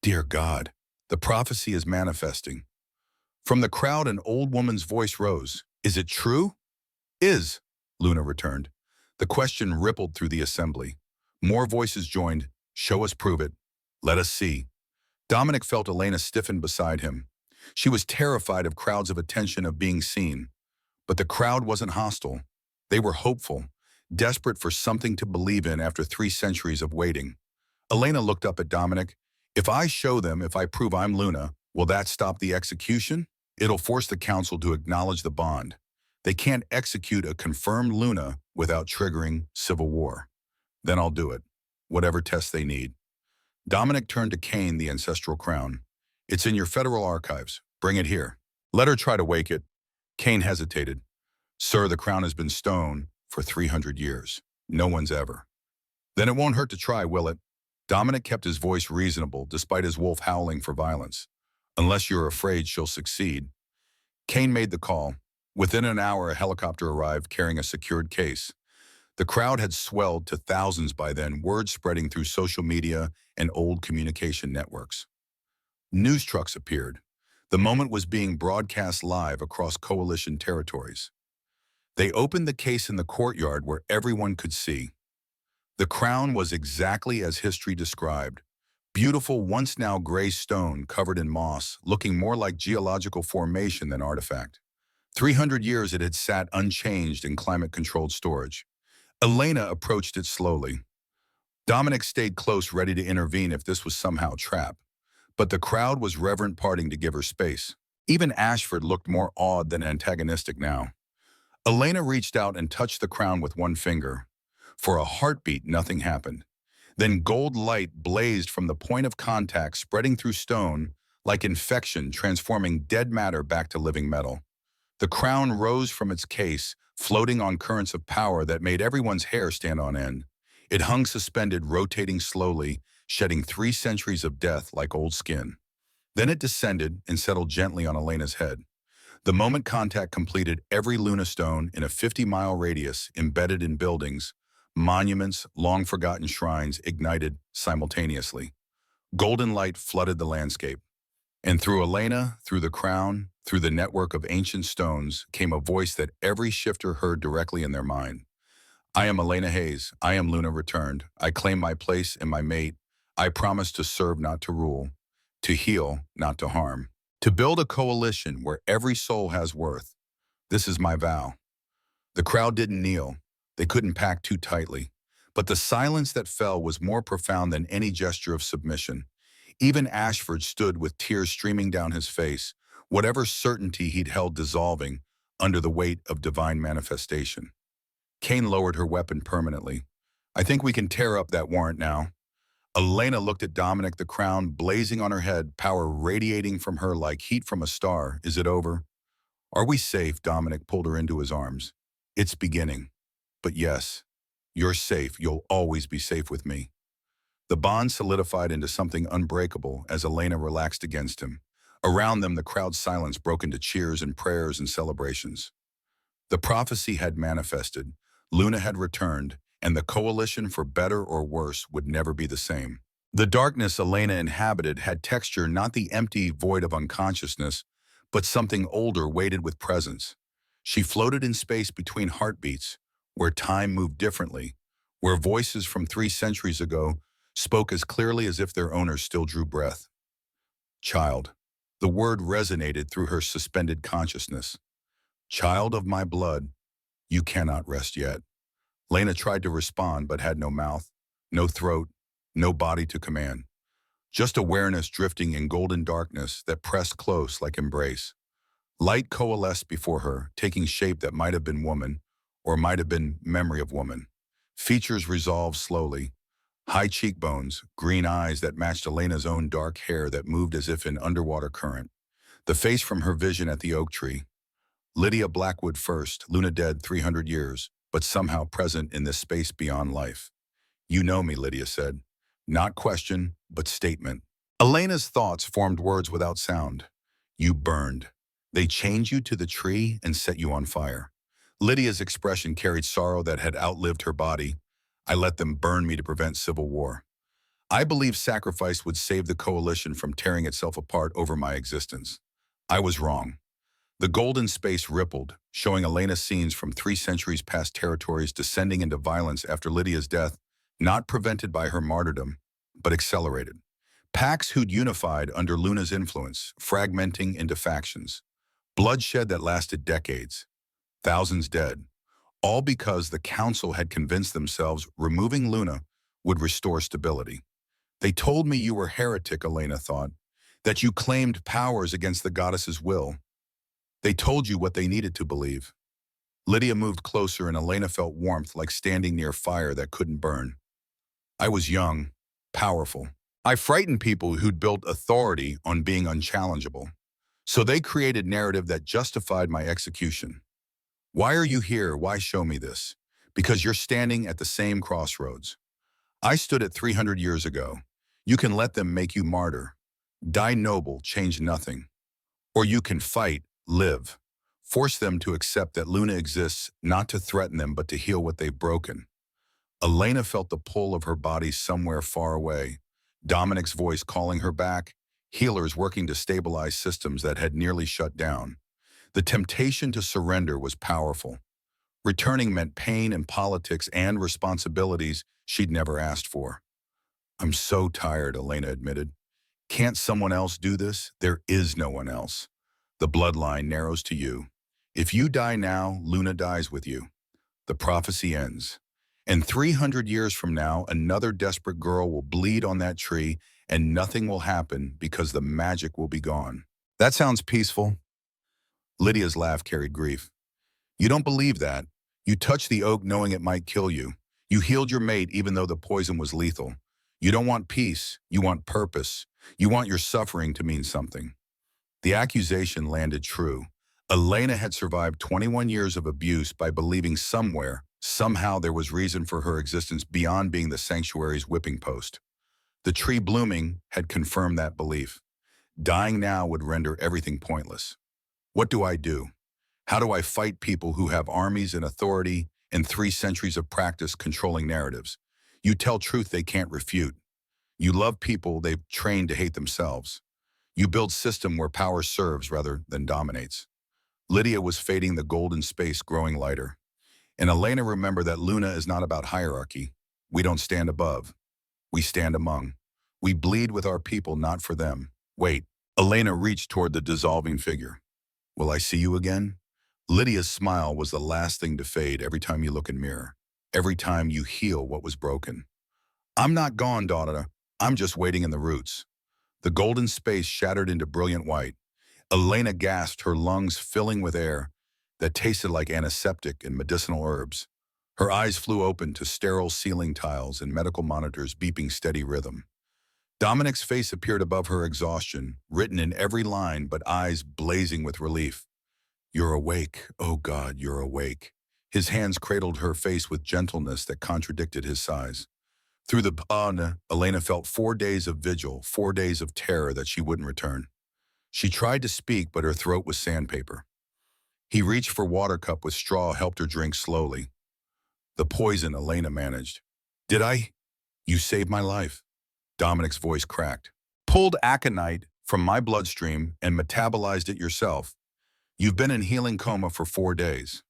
Dear God, the prophecy is manifesting. From the crowd, an old woman's voice rose. Is it true? Is, Luna returned. The question rippled through the assembly. More voices joined. Show us, prove it. Let us see. Dominic felt Elena stiffen beside him. She was terrified of crowds of attention, of being seen. But the crowd wasn't hostile. They were hopeful, desperate for something to believe in after 3 centuries of waiting. Elena looked up at Dominic. If I show them, if I prove I'm Luna, will that stop the execution? It'll force the council to acknowledge the bond. They can't execute a confirmed Luna without triggering civil war. Then I'll do it, whatever test they need. Dominic turned to Kane, the ancestral crown. It's in your federal archives. Bring it here. Let her try to wake it. Kane hesitated. Sir, the crown has been stone for 300 years. No one's ever. Then it won't hurt to try, will it? Dominic kept his voice reasonable despite his wolf howling for violence. Unless you're afraid she'll succeed. Kane made the call. Within an hour, a helicopter arrived carrying a secured case. The crowd had swelled to thousands by then, word spreading through social media and old communication networks. News trucks appeared. The moment was being broadcast live across coalition territories. They opened the case in the courtyard where everyone could see. The crown was exactly as history described. Beautiful, once now gray stone covered in moss, looking more like geological formation than artifact. 300 years it had sat unchanged in climate-controlled storage. Elena approached it slowly. Dominic stayed close, ready to intervene if this was somehow trap. But the crowd was reverent, parting to give her space. Even Ashford looked more awed than antagonistic now. Elena reached out and touched the crown with one finger. For a heartbeat, nothing happened. Then gold light blazed from the point of contact, spreading through stone like infection, transforming dead matter back to living metal. The crown rose from its case, floating on currents of power that made everyone's hair stand on end. It hung suspended, rotating slowly, shedding 3 centuries of death like old skin. Then it descended and settled gently on Elena's head. The moment contact completed, every Luna stone in a 50-mile radius, embedded in buildings, monuments, long-forgotten shrines, ignited simultaneously. Golden light flooded the landscape. And through Elena, through the crown, through the network of ancient stones, came a voice that every shifter heard directly in their mind. I am Elena Hayes. I am Luna returned. I claim my place and my mate. I promise to serve, not to rule, to heal, not to harm, to build a coalition where every soul has worth. This is my vow. The crowd didn't kneel. They couldn't pack too tightly. But the silence that fell was more profound than any gesture of submission. Even Ashford stood with tears streaming down his face, whatever certainty he'd held dissolving under the weight of divine manifestation. Kane lowered her weapon permanently. I think we can tear up that warrant now. Elena looked at Dominic, the crown blazing on her head, power radiating from her like heat from a star. Is it over? Are we safe? Dominic pulled her into his arms. It's beginning. But yes, you're safe. You'll always be safe with me. The bond solidified into something unbreakable as Elena relaxed against him. Around them, the crowd's silence broke into cheers and prayers and celebrations. The prophecy had manifested, Luna had returned, and the coalition, for better or worse, would never be the same. The darkness Elena inhabited had texture, not the empty void of unconsciousness, but something older weighted with presence. She floated in space between heartbeats, where time moved differently, where voices from 3 centuries ago spoke as clearly as if their owners still drew breath. Child. The word resonated through her suspended consciousness. Child of my blood, you cannot rest yet. Lena tried to respond but had no mouth, no throat, no body to command. Just awareness drifting in golden darkness that pressed close like embrace. Light coalesced before her, taking shape that might have been woman, or might have been memory of woman. Features resolved slowly. High cheekbones, green eyes that matched Elena's own dark hair that moved as if in underwater current. The face from her vision at the oak tree. Lydia Blackwood first, Luna dead 300 years, but somehow present in this space beyond life. You know me, Lydia said. Not question, but statement. Elena's thoughts formed words without sound. You burned. They chained you to the tree and set you on fire. Lydia's expression carried sorrow that had outlived her body. I let them burn me to prevent civil war. I believed sacrifice would save the coalition from tearing itself apart over my existence. I was wrong. The golden space rippled, showing Elena scenes from 3 centuries past territories descending into violence after Lydia's death, not prevented by her martyrdom, but accelerated. Pacts who'd unified under Luna's influence, fragmenting into factions. Bloodshed that lasted decades. Thousands dead. All because the council had convinced themselves removing Luna would restore stability. They told me you were heretic, Elena thought, that you claimed powers against the goddess's will. They told you what they needed to believe. Lydia moved closer and Elena felt warmth like standing near fire that couldn't burn. I was young, powerful. I frightened people who'd built authority on being unchallengeable. So they created narrative that justified my execution. Why are you here? Why show me this? Because you're standing at the same crossroads. I stood at 300 years ago. You can let them make you martyr. Die noble, change nothing. Or you can fight, live. Force them to accept that Luna exists, not to threaten them, but to heal what they've broken. Elena felt the pull of her body somewhere far away. Dominic's voice calling her back. Healers working to stabilize systems that had nearly shut down. The temptation to surrender was powerful. Returning meant pain and politics and responsibilities she'd never asked for. I'm so tired, Elena admitted. Can't someone else do this? There is no one else. The bloodline narrows to you. If you die now, Luna dies with you. The prophecy ends. And 300 years from now, another desperate girl will bleed on that tree and nothing will happen because the magic will be gone. That sounds peaceful. Lydia's laugh carried grief. You don't believe that. You touched the oak knowing it might kill you. You healed your mate even though the poison was lethal. You don't want peace. You want purpose. You want your suffering to mean something. The accusation landed true. Elena had survived 21 years of abuse by believing somewhere, somehow there was reason for her existence beyond being the sanctuary's whipping post. The tree blooming had confirmed that belief. Dying now would render everything pointless. What do I do? How do I fight people who have armies and authority and 3 centuries of practice controlling narratives? You tell truth they can't refute. You love people they've trained to hate themselves. You build system where power serves rather than dominates. Lydia was fading, the golden space growing lighter. And Elena remembered that Luna is not about hierarchy. We don't stand above. We stand among. We bleed with our people, not for them. Wait. Elena reached toward the dissolving figure. Will I see you again? Lydia's smile was the last thing to fade every time you look in mirror. Every time you heal what was broken. I'm not gone, daughter. I'm just waiting in the roots. The golden space shattered into brilliant white. Elena gasped, her lungs filling with air that tasted like antiseptic and medicinal herbs. Her eyes flew open to sterile ceiling tiles and medical monitors beeping steady rhythm. Dominic's face appeared above her exhaustion, written in every line but eyes blazing with relief. "You're awake. Oh God, you're awake." His hands cradled her face with gentleness that contradicted his sighs. Through the pawn, Elena felt 4 days of vigil, 4 days of terror that she wouldn't return. She tried to speak, but her throat was sandpaper. He reached for water cup with straw, helped her drink slowly. "The poison," Elena managed. "Did I? You saved my life." Dominic's voice cracked. "Pulled aconite from my bloodstream and metabolized it yourself. You've been in healing coma for 4 days.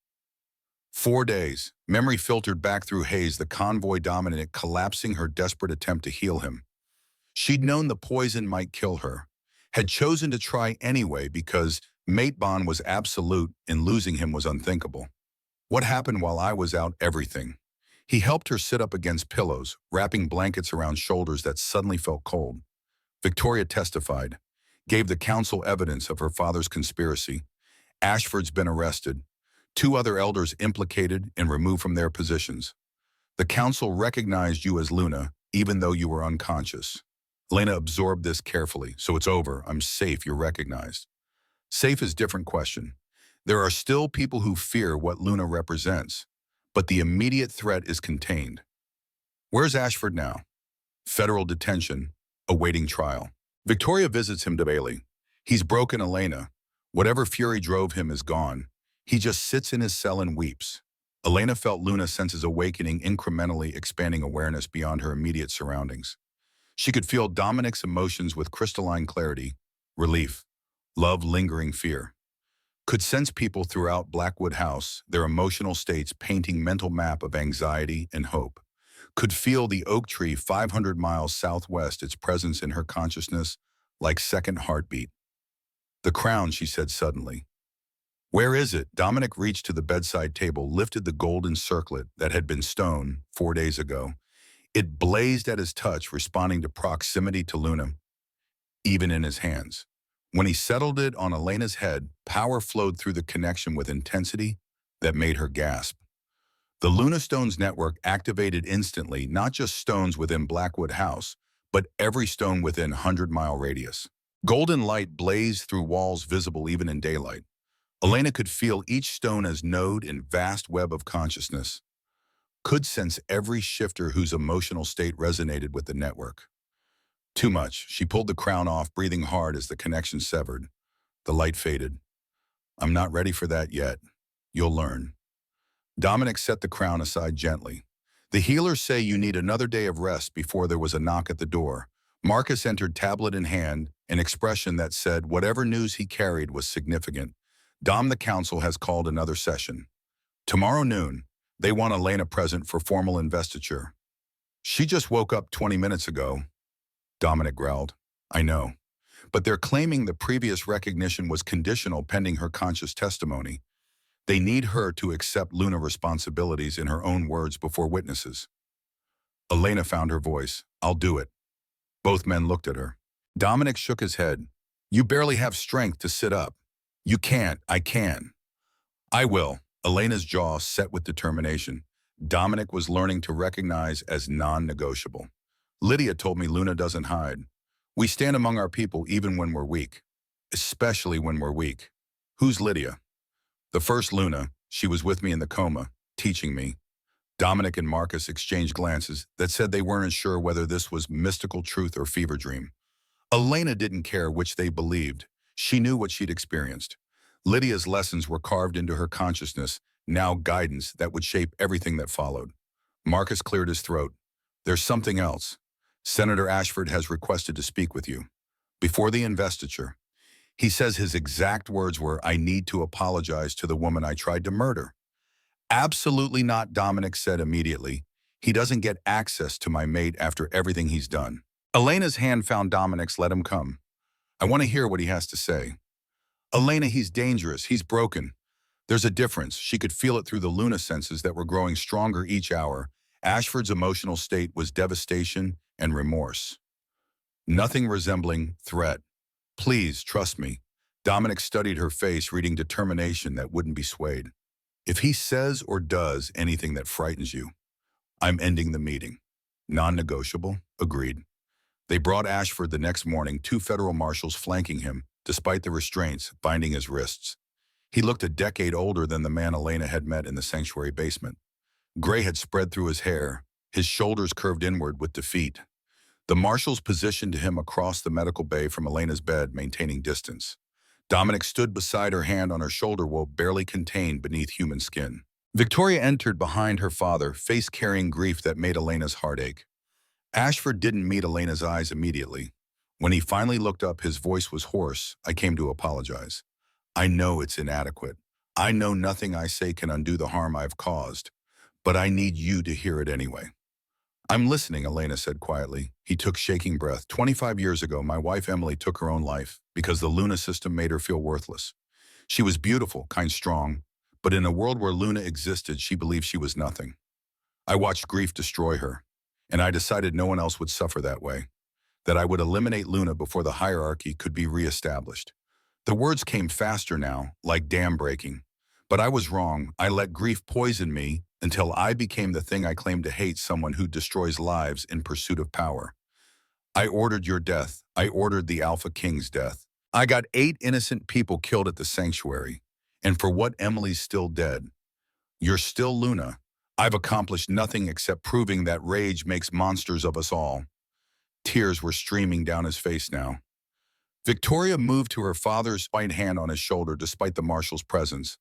4 days. Memory filtered back through haze, the convoy Dominic collapsing, her desperate attempt to heal him. She'd known the poison might kill her, had chosen to try anyway because mate bond was absolute and losing him was unthinkable. "What happened while I was out? Everything." He helped her sit up against pillows, wrapping blankets around shoulders that suddenly felt cold. Victoria testified, gave the council evidence of her father's conspiracy. Ashford's been arrested. 2 other elders implicated and removed from their positions. The council recognized you as Luna, even though you were unconscious. Elena absorbed this carefully. "So it's over. I'm safe. You're recognized." Safe is a different question. There are still people who fear what Luna represents, but the immediate threat is contained. Where's Ashford now? Federal detention, awaiting trial. Victoria visits him daily. He's broken Elena. Whatever fury drove him is gone. He just sits in his cell and weeps. Elena felt Luna's senses awakening, incrementally expanding awareness beyond her immediate surroundings. She could feel Dominic's emotions with crystalline clarity, relief, love, lingering fear. Could sense people throughout Blackwood House, their emotional states painting mental map of anxiety and hope. Could feel the oak tree 500 miles southwest, its presence in her consciousness like second heartbeat. "The crown," she said suddenly. "Where is it?" Dominic reached to the bedside table, lifted the golden circlet that had been stone 4 days ago. It blazed at his touch, responding to proximity to Luna, even in his hands. When he settled it on Elena's head, power flowed through the connection with intensity that made her gasp. The Luna Stones network activated instantly, not just stones within Blackwood House, but every stone within 100-mile radius. Golden light blazed through walls visible even in daylight. Elena could feel each stone as node in vast web of consciousness. Could sense every shifter whose emotional state resonated with the network. Too much. She pulled the crown off, breathing hard as the connection severed. The light faded. "I'm not ready for that yet. You'll learn." Dominic set the crown aside gently. "The healers say you need another day of rest." Before there was a knock at the door, Marcus entered, tablet in hand, an expression that said whatever news he carried was significant. "Dom, the council has called another session. Tomorrow noon. They want Elena present for formal investiture." "She just woke up 20 minutes ago." Dominic growled. "I know. But they're claiming the previous recognition was conditional pending her conscious testimony. They need her to accept Luna responsibilities in her own words before witnesses." Elena found her voice. "I'll do it." Both men looked at her. Dominic shook his head. "You barely have strength to sit up." "You can't. I can." "I will." Elena's jaw set with determination. Dominic was learning to recognize as non-negotiable. "Lydia told me Luna doesn't hide. We stand among our people even when we're weak. Especially when we're weak." "Who's Lydia?" "The first Luna. She was with me in the coma, teaching me." Dominic and Marcus exchanged glances that said they weren't sure whether this was mystical truth or fever dream. Elena didn't care which they believed. She knew what she'd experienced. Lydia's lessons were carved into her consciousness, now guidance that would shape everything that followed. Marcus cleared his throat. "There's something else. Senator Ashford has requested to speak with you. Before the investiture." He says his exact words were, "I need to apologize to the woman I tried to murder." "Absolutely not," Dominic said immediately. "He doesn't get access to my mate after everything he's done." Elena's hand found Dominic's. "Let him come. I want to hear what he has to say." "Elena, he's dangerous. He's broken." There's a difference. She could feel it through the Luna senses that were growing stronger each hour. Ashford's emotional state was devastation and remorse. Nothing resembling threat. "Please, trust me." Dominic studied her face, reading determination that wouldn't be swayed. If he says or does anything that frightens you, I'm ending the meeting. Non-negotiable, agreed. They brought Ashford the next morning, two federal marshals flanking him, despite the restraints binding his wrists. He looked a decade older than the man Elena had met in the sanctuary basement. Gray had spread through his hair, his shoulders curved inward with defeat. The marshals positioned him across the medical bay from Elena's bed, maintaining distance. Dominic stood beside her, hand on her shoulder, while barely contained beneath human skin. Victoria entered behind her father, face carrying grief that made Elena's heart ache. Ashford didn't meet Elena's eyes immediately. When he finally looked up, his voice was hoarse. I came to apologize. I know it's inadequate. I know nothing I say can undo the harm I've caused, but I need you to hear it anyway. I'm listening, Elena said quietly. He took shaking breath. 25 years ago, my wife Emily took her own life because the Luna system made her feel worthless. She was beautiful, kind, strong, but in a world where Luna existed, she believed she was nothing. I watched grief destroy her, and I decided no one else would suffer that way, that I would eliminate Luna before the hierarchy could be reestablished. The words came faster now, like dam breaking. But I was wrong. I let grief poison me until I became the thing I claimed to hate, someone who destroys lives in pursuit of power. I ordered your death. I ordered the AlphaKing's death. I got 8 innocent people killed at the sanctuary. And for what, Emily's still dead. You're still Luna. I've accomplished nothing except proving that rage makes monsters of us all. Tears were streaming down his face now. Victoria moved to her father's right hand on his shoulder despite the marshal's presence.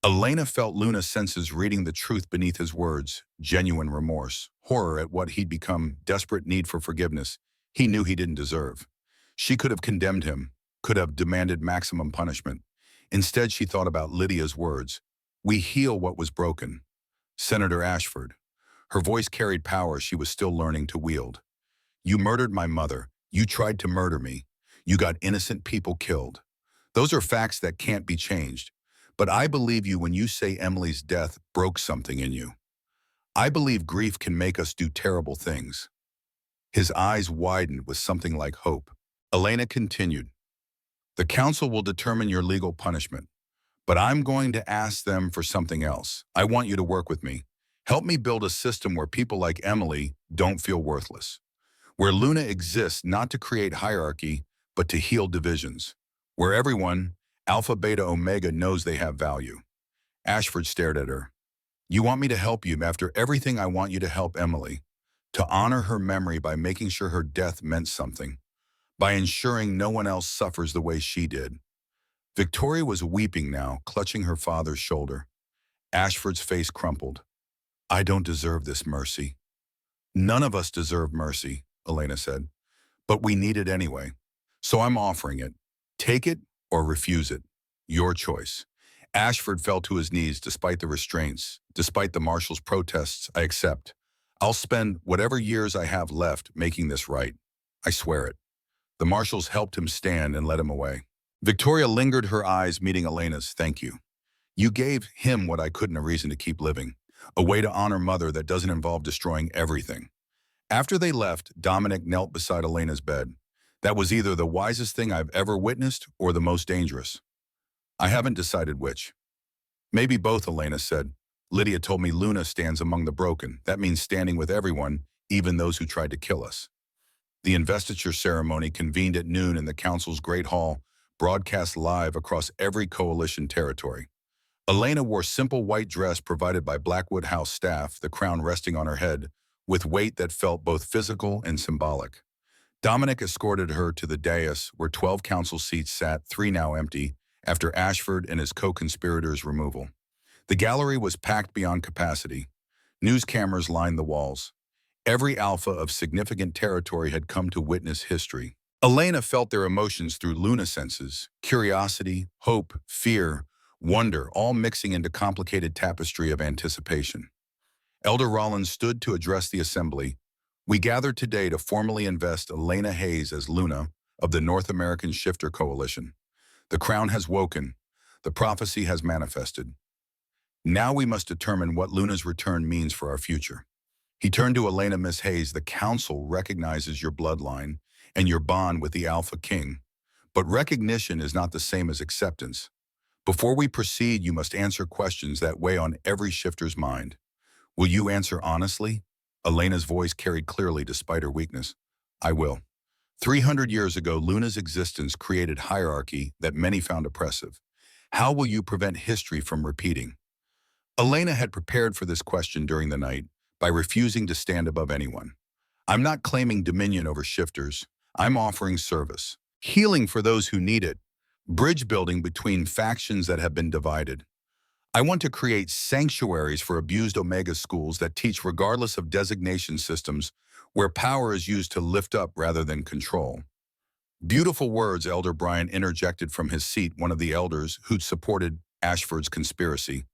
Elena felt Luna's senses reading the truth beneath his words, genuine remorse, horror at what he'd become, desperate need for forgiveness he knew he didn't deserve. She could have condemned him, could have demanded maximum punishment. Instead, she thought about Lydia's words, "We heal what was broken." Senator Ashford. Her voice carried power she was still learning to wield. You murdered my mother. You tried to murder me. You got innocent people killed. Those are facts that can't be changed. But I believe you when you say Emily's death broke something in you. I believe grief can make us do terrible things. His eyes widened with something like hope. Elena continued, the council will determine your legal punishment, but I'm going to ask them for something else. I want you to work with me. Help me build a system where people like Emily don't feel worthless. Where Luna exists not to create hierarchy, but to heal divisions. Where everyone, Alpha, Beta, Omega, knows they have value. Ashford stared at her. You want me to help you after everything? I want you to help Emily. To honor her memory by making sure her death meant something. By ensuring no one else suffers the way she did. Victoria was weeping now, clutching her father's shoulder. Ashford's face crumpled. I don't deserve this mercy. None of us deserve mercy, Elena said. But we need it anyway. So I'm offering it. Take it or refuse it. Your choice. Ashford fell to his knees despite the restraints, despite the marshal's protests. I accept. I'll spend whatever years I have left making this right. I swear it. The marshals helped him stand and led him away. Victoria lingered, her eyes meeting Elena's. Thank you. You gave him what I couldn't, a reason to keep living. A way to honor mother that doesn't involve destroying everything. After they left, Dominic knelt beside Elena's bed. That was either the wisest thing I've ever witnessed or the most dangerous. I haven't decided which. Maybe both, Elena said. Lydia told me Luna stands among the broken. That means standing with everyone, even those who tried to kill us. The investiture ceremony convened at noon in the council's Great Hall, broadcast live across every coalition territory. Elena wore simple white dress provided by Blackwood House staff, the crown resting on her head, with weight that felt both physical and symbolic. Dominic escorted her to the dais where 12 council seats sat, 3 now empty, after Ashford and his co-conspirators' removal. The gallery was packed beyond capacity. News cameras lined the walls. Every alpha of significant territory had come to witness history. Elena felt their emotions through Luna senses, curiosity, hope, fear, wonder, all mixing into complicated tapestry of anticipation. Elder Rollins stood to address the assembly. We gathered today to formally invest Elena Hayes as Luna of the North American Shifter Coalition. The crown has woken. The prophecy has manifested. Now we must determine what Luna's return means for our future. He turned to Elena. Miss Hayes, the council recognizes your bloodline and your bond with the Alpha King. But recognition is not the same as acceptance. Before we proceed, you must answer questions that weigh on every shifter's mind. Will you answer honestly? Elena's voice carried clearly despite her weakness. I will. 300 years ago, Luna's existence created hierarchy that many found oppressive. How will you prevent history from repeating? Elena had prepared for this question during the night by refusing to stand above anyone. I'm not claiming dominion over shifters. I'm offering service, healing for those who need it, bridge building between factions that have been divided. I want to create sanctuaries for abused Omega schools that teach regardless of designation systems, where power is used to lift up rather than control. Beautiful words, Elder Brian interjected from his seat, one of the elders who'd supported Ashford's conspiracy.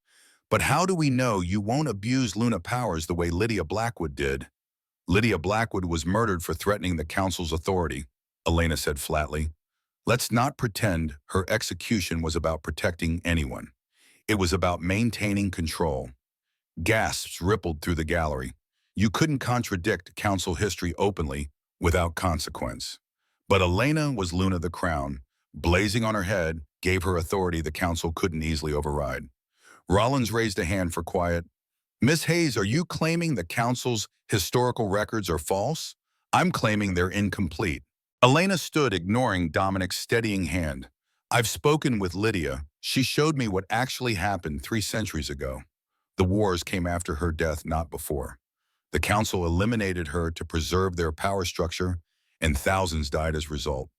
But how do we know you won't abuse Luna powers the way Lydia Blackwood did? Lydia Blackwood was murdered for threatening the council's authority, Elena said flatly. Let's not pretend her execution was about protecting anyone. It was about maintaining control. Gasps rippled through the gallery. You couldn't contradict council history openly without consequence. But Elena was Luna the Crown. Blazing on her head gave her authority the council couldn't easily override. Rollins raised a hand for quiet. Miss Hayes, are you claiming the council's historical records are false? I'm claiming they're incomplete. Elena stood, ignoring Dominic's steadying hand. I've spoken with Lydia. She showed me what actually happened 3 centuries ago. The wars came after her death, not before. The council eliminated her to preserve their power structure, and thousands died as a result.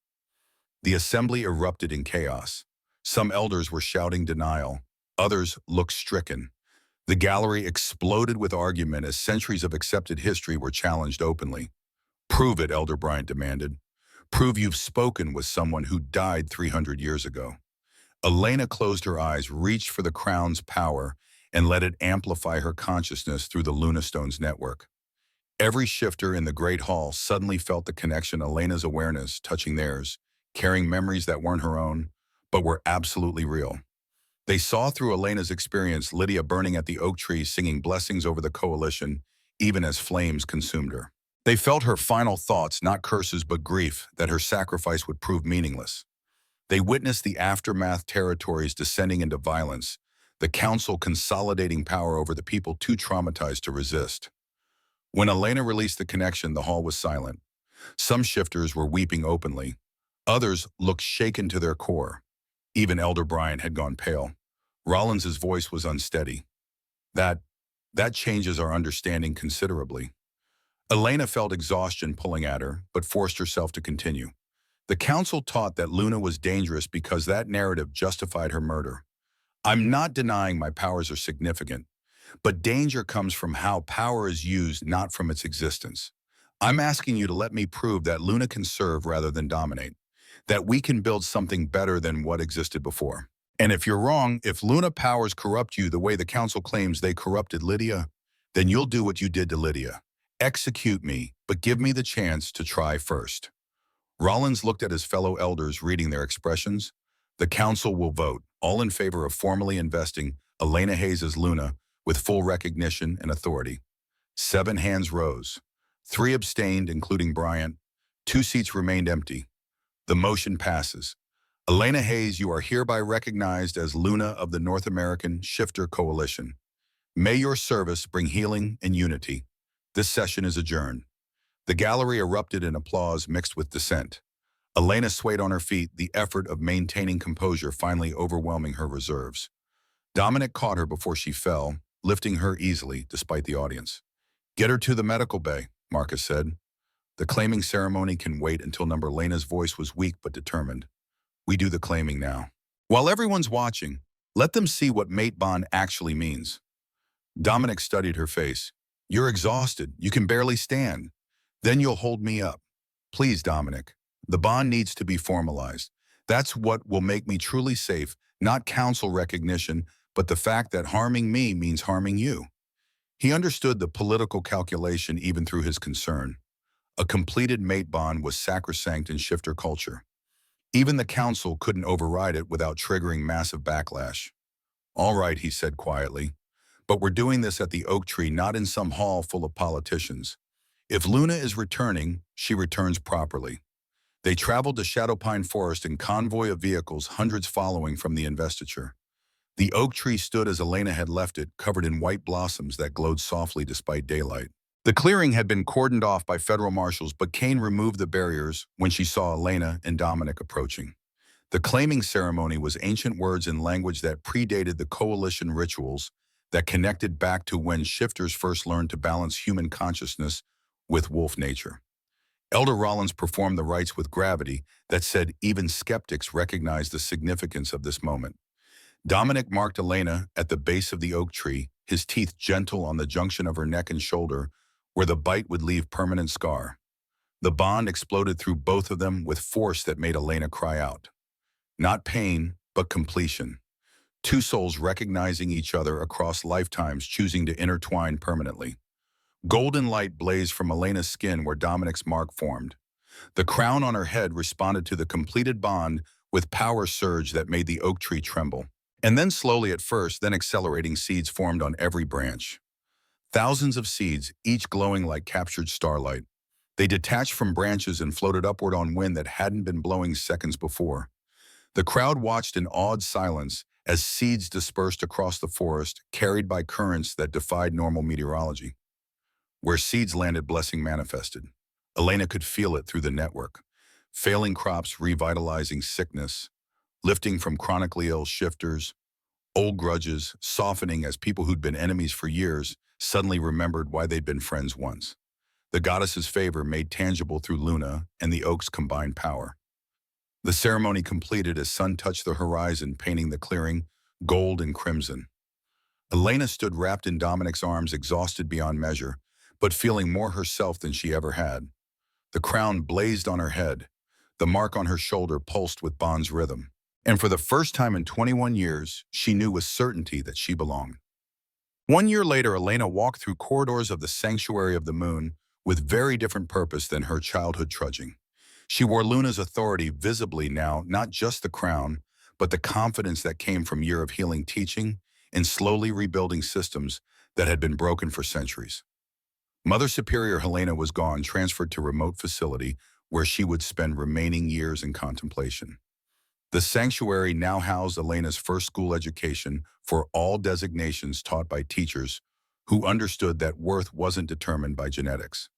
The assembly erupted in chaos. Some elders were shouting denial. Others looked stricken. The gallery exploded with argument as centuries of accepted history were challenged openly. Prove it, Elder Bryant demanded. Prove you've spoken with someone who died 300 years ago. Elena closed her eyes, reached for the crown's power, and let it amplify her consciousness through the Lunastone's network. Every shifter in the Great Hall suddenly felt the connection, Elena's awareness touching theirs, carrying memories that weren't her own, but were absolutely real. They saw through Elena's experience Lydia burning at the oak tree, singing blessings over the coalition, even as flames consumed her. They felt her final thoughts, not curses but grief, that her sacrifice would prove meaningless. They witnessed the aftermath, territories descending into violence, the council consolidating power over the people too traumatized to resist. When Elena released the connection, the hall was silent. Some shifters were weeping openly. Others looked shaken to their core. Even Elder Brian had gone pale. Rollins's voice was unsteady. That changes our understanding considerably. Elena felt exhaustion pulling at her, but forced herself to continue. The council taught that Luna was dangerous because that narrative justified her murder. I'm not denying my powers are significant, but danger comes from how power is used, not from its existence. I'm asking you to let me prove that Luna can serve rather than dominate, that we can build something better than what existed before. And if you're wrong, if Luna powers corrupt you the way the council claims they corrupted Lydia, then you'll do what you did to Lydia. Execute me, but give me the chance to try first. Rollins looked at his fellow elders, reading their expressions. The council will vote, all in favor of formally investing Elena Hayes as Luna with full recognition and authority. 7 hands rose. 3 abstained, including Bryant. 2 seats remained empty. The motion passes. Elena Hayes, you are hereby recognized as Luna of the North American Shifter Coalition. May your service bring healing and unity. This session is adjourned. The gallery erupted in applause mixed with dissent. Elena swayed on her feet, the effort of maintaining composure finally overwhelming her reserves. Dominic caught her before she fell, lifting her easily despite the audience. Get her to the medical bay, Marcus said. The claiming ceremony can wait until number. Elena's voice was weak but determined. We do the claiming now. While everyone's watching, let them see what mate bond actually means. Dominic studied her face. You're exhausted. You can barely stand. Then you'll hold me up. Please, Dominic. The bond needs to be formalized. That's what will make me truly safe, not council recognition, but the fact that harming me means harming you. He understood the political calculation even through his concern. A completed mate bond was sacrosanct in shifter culture. Even the council couldn't override it without triggering massive backlash. All right, he said quietly, but we're doing this at the oak tree, not in some hall full of politicians. If Luna is returning, she returns properly. They traveled to Shadowpine Forest in convoy of vehicles, hundreds following from the investiture. The oak tree stood as Elena had left it, covered in white blossoms that glowed softly despite daylight. The clearing had been cordoned off by federal marshals, but Kane removed the barriers when she saw Elena and Dominic approaching. The claiming ceremony was ancient words in language that predated the coalition rituals that connected back to when shifters first learned to balance human consciousness with wolf nature. Elder Rollins performed the rites with gravity that said even skeptics recognized the significance of this moment. Dominic marked Elena at the base of the oak tree, his teeth gentle on the junction of her neck and shoulder, where the bite would leave permanent scar. The bond exploded through both of them with force that made Elena cry out. Not pain, but completion. Two souls recognizing each other across lifetimes, choosing to intertwine permanently. Golden light blazed from Elena's skin where Dominic's mark formed. The crown on her head responded to the completed bond with power surge that made the oak tree tremble. And then slowly at first, then accelerating, seeds formed on every branch. Thousands of seeds, each glowing like captured starlight. They detached from branches and floated upward on wind that hadn't been blowing seconds before. The crowd watched in awed silence as seeds dispersed across the forest, carried by currents that defied normal meteorology. Where seeds landed, blessing manifested. Elena could feel it through the network. Failing crops revitalizing sickness, lifting from chronically ill shifters, old grudges softening as people who'd been enemies for years suddenly remembered why they'd been friends once. The goddess's favor made tangible through Luna and the oak's combined power. The ceremony completed as sun touched the horizon, painting the clearing gold and crimson. Elena stood wrapped in Dominic's arms, exhausted beyond measure, but feeling more herself than she ever had. The crown blazed on her head. The mark on her shoulder pulsed with Bond's rhythm. And for the first time in 21 years, she knew with certainty that she belonged. 1 year later, Elena walked through corridors of the Sanctuary of the Moon with very different purpose than her childhood trudging. She wore Luna's authority visibly now, not just the crown, but the confidence that came from year of healing teaching and slowly rebuilding systems that had been broken for centuries. Mother Superior Helena was gone, transferred to a remote facility where she would spend remaining years in contemplation. The sanctuary now housed Elena's first school education for all designations taught by teachers who understood that worth wasn't determined by genetics.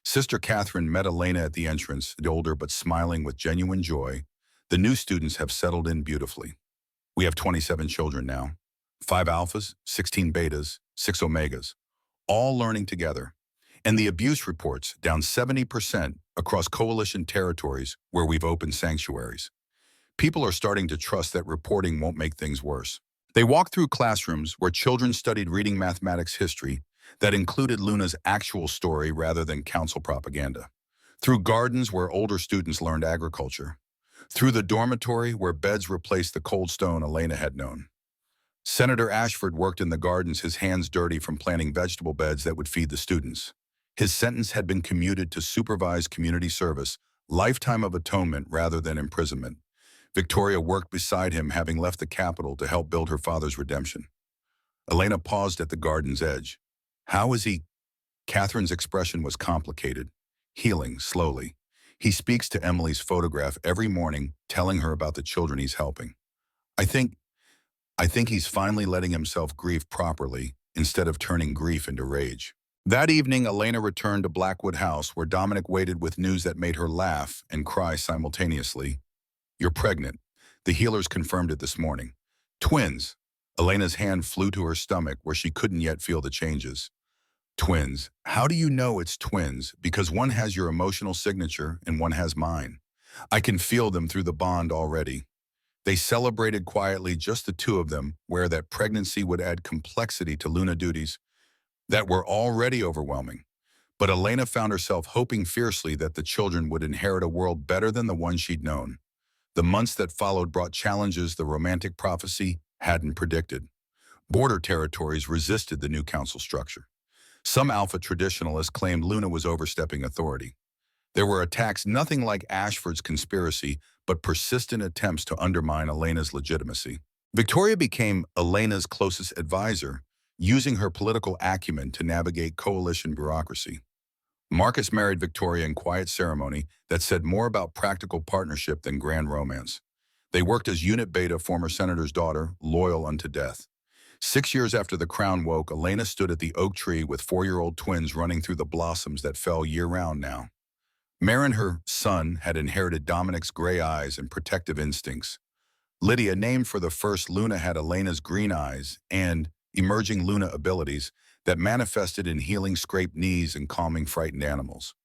Sister Catherine met Elena at the entrance, older but smiling with genuine joy. The new students have settled in beautifully. We have 27 children now, 5 alphas, 16 betas, 6 omegas, all learning together. And the abuse reports down 70% across coalition territories where we've opened sanctuaries. People are starting to trust that reporting won't make things worse. They walked through classrooms where children studied reading mathematics history that included Luna's actual story rather than council propaganda. Through gardens where older students learned agriculture. Through the dormitory where beds replaced the cold stone Elena had known. Senator Ashford worked in the gardens, his hands dirty from planting vegetable beds that would feed the students. His sentence had been commuted to supervised community service, lifetime of atonement rather than imprisonment. Victoria worked beside him, having left the capital to help build her father's redemption. Elena paused at the garden's edge. How is he? Catherine's expression was complicated, healing slowly. He speaks to Emily's photograph every morning, telling her about the children he's helping. I think he's finally letting himself grieve properly instead of turning grief into rage. That evening, Elena returned to Blackwood House, where Dominic waited with news that made her laugh and cry simultaneously. You're pregnant. The healers confirmed it this morning. Twins. Elena's hand flew to her stomach where she couldn't yet feel the changes. Twins. How do you know it's twins? Because one has your emotional signature and one has mine. I can feel them through the bond already. They celebrated quietly, just the two of them, where that pregnancy would add complexity to Luna duties that were already overwhelming. But Elena found herself hoping fiercely that the children would inherit a world better than the one she'd known. The months that followed brought challenges the romantic prophecy hadn't predicted. Border territories resisted the new council structure. Some alpha traditionalists claimed Luna was overstepping authority. There were attacks nothing like Ashford's conspiracy, but persistent attempts to undermine Elena's legitimacy. Victoria became Elena's closest advisor, using her political acumen to navigate coalition bureaucracy. Marcus married Victoria in quiet ceremony that said more about practical partnership than grand romance. They worked as Unit Beta, former senator's daughter, loyal unto death. 6 years after the crown woke, Elena stood at the oak tree with 4-year-old twins running through the blossoms that fell year-round now. Marin, her son, had inherited Dominic's gray eyes and protective instincts. Lydia, named for the first Luna, had Elena's green eyes and emerging Luna abilities that manifested in healing scraped knees and calming frightened animals.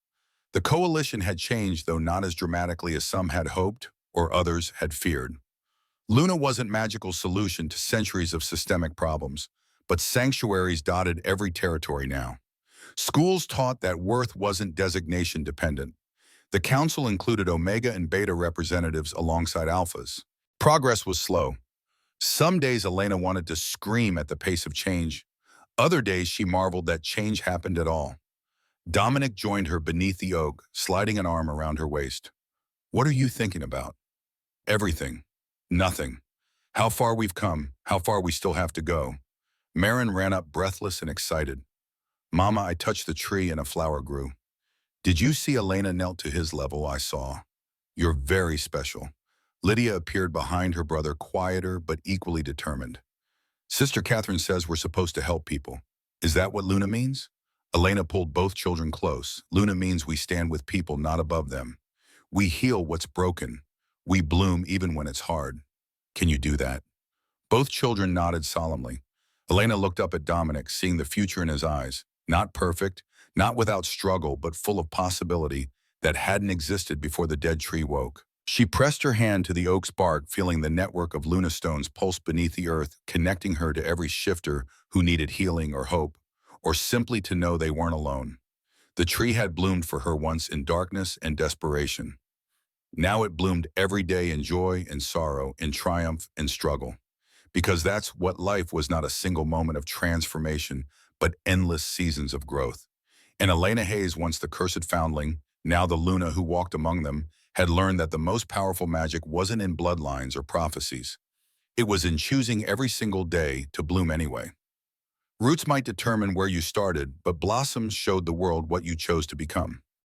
The coalition had changed, though not as dramatically as some had hoped or others had feared. Luna wasn't magical solution to centuries of systemic problems, but sanctuaries dotted every territory now. Schools taught that worth wasn't designation dependent. The council included Omega and Beta representatives alongside Alphas. Progress was slow. Some days Elena wanted to scream at the pace of change. Other days she marveled that change happened at all. Dominic joined her beneath the oak, sliding an arm around her waist. "What are you thinking about?" "Everything. Nothing. How far we've come, how far we still have to go." Marin ran up breathless and excited. "Mama, I touched the tree and a flower grew." "Did you see?" Elena knelt to his level. "I saw. You're very special." Lydia appeared behind her brother, quieter but equally determined. "Sister Catherine says we're supposed to help people. Is that what Luna means?" Elena pulled both children close. "Luna means we stand with people, not above them. We heal what's broken. We bloom even when it's hard. Can you do that?" Both children nodded solemnly. Elena looked up at Dominic, seeing the future in his eyes. Not perfect, not without struggle, but full of possibility that hadn't existed before the dead tree woke. She pressed her hand to the oak's bark, feeling the network of Luna stones pulse beneath the earth, connecting her to every shifter who needed healing or hope, or simply to know they weren't alone. The tree had bloomed for her once in darkness and desperation. Now it bloomed every day in joy and sorrow, in triumph and struggle. Because that's what life was, not a single moment of transformation, but endless seasons of growth. And Elena Hayes, once the cursed foundling, now the Luna who walked among them, had learned that the most powerful magic wasn't in bloodlines or prophecies. It was in choosing every single day to bloom anyway. Roots might determine where you started, but blossoms showed the world what you chose to become.